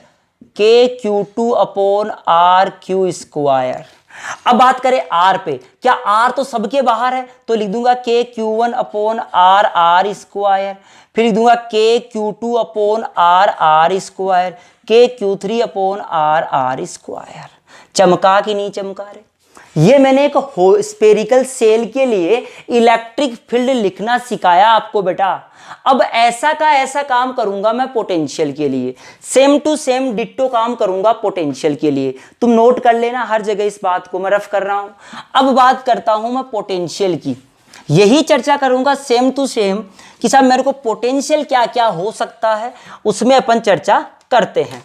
KQ2 upon RQ square. अब बात करें R पे, क्या R तो सबके बाहर है तो लिख दूंगा KQ1 अपॉन R स्क्वायर, फिर लिख दूंगा KQ2 upon R square, KQ3 upon R square. चमका कि नहीं चमका रे, ये मैंने एक स्पेरिकल सेल के लिए इलेक्ट्रिक फील्ड लिखना सिखाया आपको बेटा। अब ऐसा का ऐसा काम करूंगा मैं पोटेंशियल के लिए, सेम टू सेम डिट्टो काम करूंगा पोटेंशियल के लिए। तुम नोट कर लेना हर जगह इस बात को, मैं रफ कर रहा हूं। अब बात करता हूं मैं पोटेंशियल की, यही चर्चा करूंगा सेम टू सेम कि साहब मेरे को पोटेंशियल क्या क्या हो सकता है, उसमें अपन चर्चा करते हैं।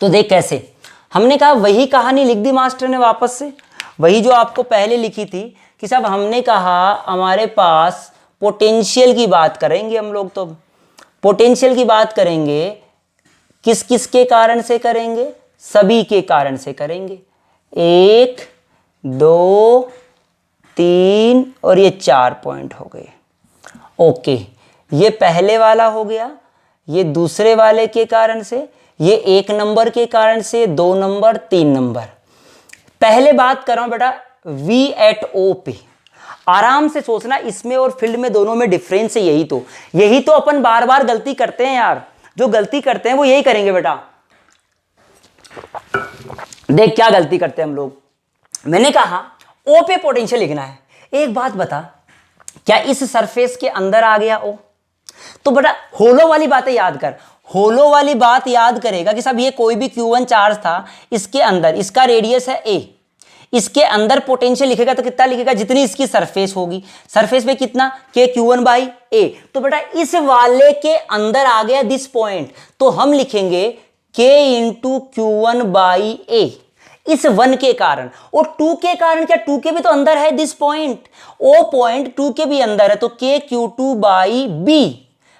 तो देख कैसे, हमने कहा वही कहानी लिख दी मास्टर ने वापस से, वही जो आपको पहले लिखी थी कि साहब हमने कहा हमारे पास पोटेंशियल की बात करेंगे हम लोग। तो पोटेंशियल की बात करेंगे, किस किस के कारण से करेंगे? सभी के कारण से करेंगे। 1 2 3 और ये 4 पॉइंट हो गए। ओके, ये पहले वाला हो गया, ये दूसरे वाले के कारण से, ये 1 नंबर के कारण से, 2 नंबर 3 नंबर। पहले बात कर रहा हूं बेटा V एट O पे, आराम से सोचना, इसमें और फील्ड में दोनों में डिफरेंस है। यही तो अपन बार बार गलती करते हैं यार, जो गलती करते हैं वो यही करेंगे बेटा। देख क्या गलती करते हैं हम लोग। मैंने कहा O पे पोटेंशियल लिखना है, एक बात बता, क्या इस सरफेस के अंदर आ गया O? तो बेटा होलो वाली बातें याद कर, होलो वाली बात याद करेगा कि साहब ये कोई भी Q1 चार्ज था, इसके अंदर इसका रेडियस है A, इसके अंदर पोटेंशियल लिखेगा तो कितना लिखेगा? जितनी इसकी सरफेस होगी, सरफेस पे कितना K Q1 बाई A। तो बेटा इस वाले के अंदर आ गया दिस पॉइंट, तो हम लिखेंगे K into Q1 by A, इस 1 के कारण। और 2 के कारण, क्या 2 के भी तो अंदर है दिस पॉइंट, O पॉइंट 2 के भी अंदर है, तो K Q2 by B,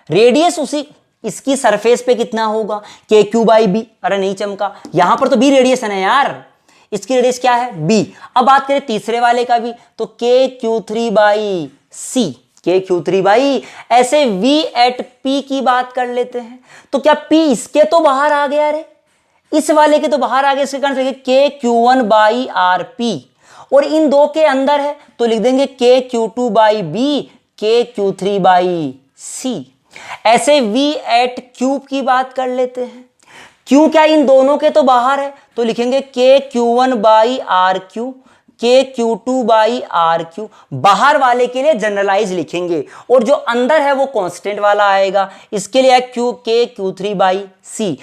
radius उसी इसकी सरफेस पे कितना होगा? के क्यू बाई बी। अरे नहीं चमका, यहां पर तो बी रेडियस है ना यार, इसकी रेडियस क्या है? बी। अब बात करें तीसरे वाले का भी, तो के क्यू थ्री बाई सी, के क्यू थ्री बाई, ऐसे वी एट पी की बात कर लेते हैं। तो क्या पी इसके तो बाहर आ गया रे, इस वाले के तो बाहर आ गया, इसके कारण के Q one by R P, और इन दो के अंदर है तो लिख देंगे के क्यू टू बाई बी, के क्यू थ्री बाई सी। ऐसे V एट क्यूब की बात कर लेते हैं, क्यू क्या इन दोनों के तो बाहर है तो लिखेंगे K Q one by R Q, K Q two by R Q. बाहर वाले के लिए जनरलाइज लिखेंगे और जो अंदर है वो कांस्टेंट वाला आएगा, इसके लिए Q K Q three by C.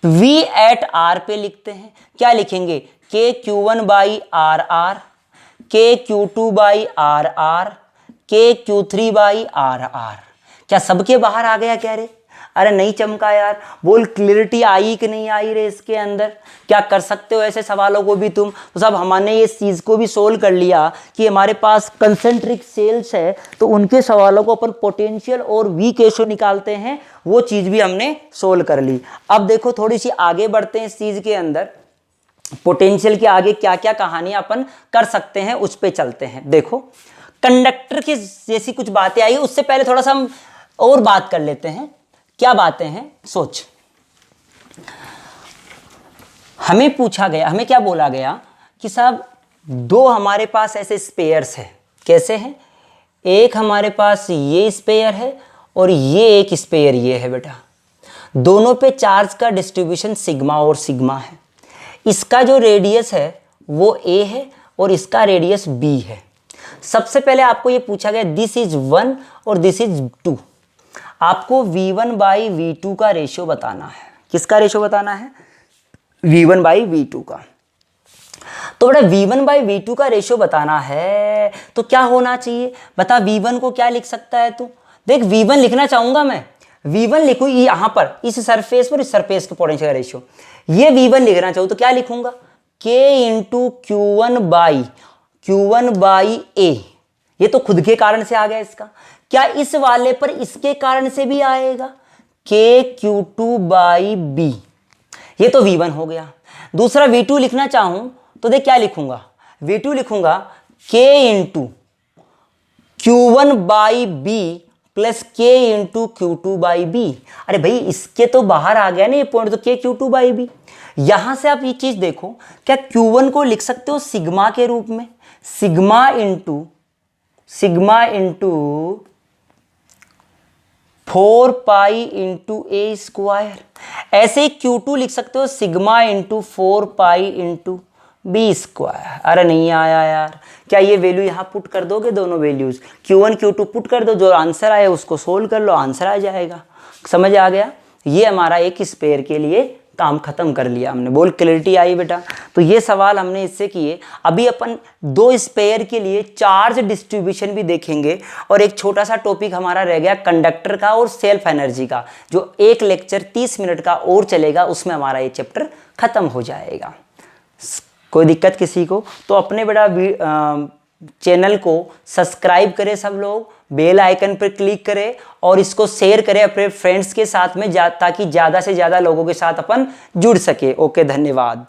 V at R पे लिखते हैं, क्या लिखेंगे? K Q one by R R, K Q two by R R, K Q three by R R. क्या सबके बाहर आ गया क्या रे? अरे नहीं चमका यार, बोल क्लियरिटी आई कि नहीं आई रे इसके अंदर? क्या कर सकते हो ऐसे सवालों को भी तुम? तो सब हमने ये चीज़ को भी सोल्व कर लिया कि हमारे पास कंसेंट्रिक सेल्स है तो उनके सवालों को अपन पोटेंशियल और वी कैसे निकालते हैं वो चीज़ भी हमने सोल्व कर ली। अब देखो थोड़ी सी आगे बढ़ते हैं इस चीज़ के अंदर, पोटेंशियल के आगे क्या क्या कहानियां अपन कर सकते हैं उस पर चलते हैं। देखो कंडक्टर की जैसी कुछ बातें आई, उससे पहले थोड़ा सा हम और बात कर लेते हैं। क्या बातें हैं सोच। हमें पूछा गया, हमें क्या बोला गया कि साहब दो हमारे पास ऐसे स्पेयर्स है, कैसे हैं? एक हमारे पास ये स्पेयर है और ये एक स्पेयर ये है बेटा, दोनों पे चार्ज का डिस्ट्रीब्यूशन सिग्मा और सिग्मा है। इसका जो रेडियस है वो a है और इसका रेडियस b है। सबसे पहले आपको ये पूछा गया दिस इज 1 और दिस इज 2, आपको v1 बाई v2 का रेशियो बताना है। किसका रेशियो बताना है? v1 बाई v2 का। तो बेटा v1 बाई v2 का रेशियो बताना है तो क्या होना चाहिए? बता v1 को क्या लिख सकता है तू? देख v1 लिखना चाहूंगा मैं, v1 लिखू यहां पर इस सरफेस पर, इस सरफेस के पोटेंशियल का रेशियो, ये v1 लिखना चाहूँ तो क्या लिखूंगा? k into Q one by A. ये तो खुद के कारण से आ गया इसका, क्या इस वाले पर इसके कारण से भी आएगा? के क्यू टू बाई बी, ये तो v1 हो गया। दूसरा v2 लिखना चाहूं तो देख क्या लिखूंगा? v2 लिखूंगा k into Q one by B plus K into Q two by B. अरे भाई इसके तो बाहर आ गया ना ये पॉइंट, तो के क्यू टू बाई बी। यहां से आप ये चीज देखो, क्या Q1 को लिख सकते हो सिग्मा के रूप में, सिग्मा इंटू 4 पाई इंटू ए स्क्वायर। ऐसे ही Q2 लिख सकते हो sigma into 4 pi into b²। अरे नहीं आया यार, क्या ये वैल्यू यहाँ पुट कर दोगे, दोनों वैल्यूज Q1 Q2 पुट कर दो, जो आंसर आए उसको सोल्व कर लो, आंसर आ जाएगा। समझ आ गया? ये हमारा एक स्पेयर के लिए काम खत्म कर लिया हमने। बोल क्लैरिटी आई बेटा? तो ये सवाल हमने इससे किए। अभी अपन 2 स्पेयर के लिए चार्ज डिस्ट्रीब्यूशन भी देखेंगे, और एक छोटा सा टॉपिक हमारा रह गया कंडक्टर का और सेल्फ एनर्जी का, जो एक लेक्चर 30 मिनट का और चलेगा, उसमें हमारा ये चैप्टर खत्म हो जाएगा। कोई दिक्कत किसी को? तो अपने बेटा चैनल को सब्सक्राइब करें सब लोग, बेल आइकन पर क्लिक करें और इसको शेयर करें अपने फ्रेंड्स के साथ में, ताकि ज़्यादा से ज़्यादा लोगों के साथ अपन जुड़ सके। ओके, धन्यवाद।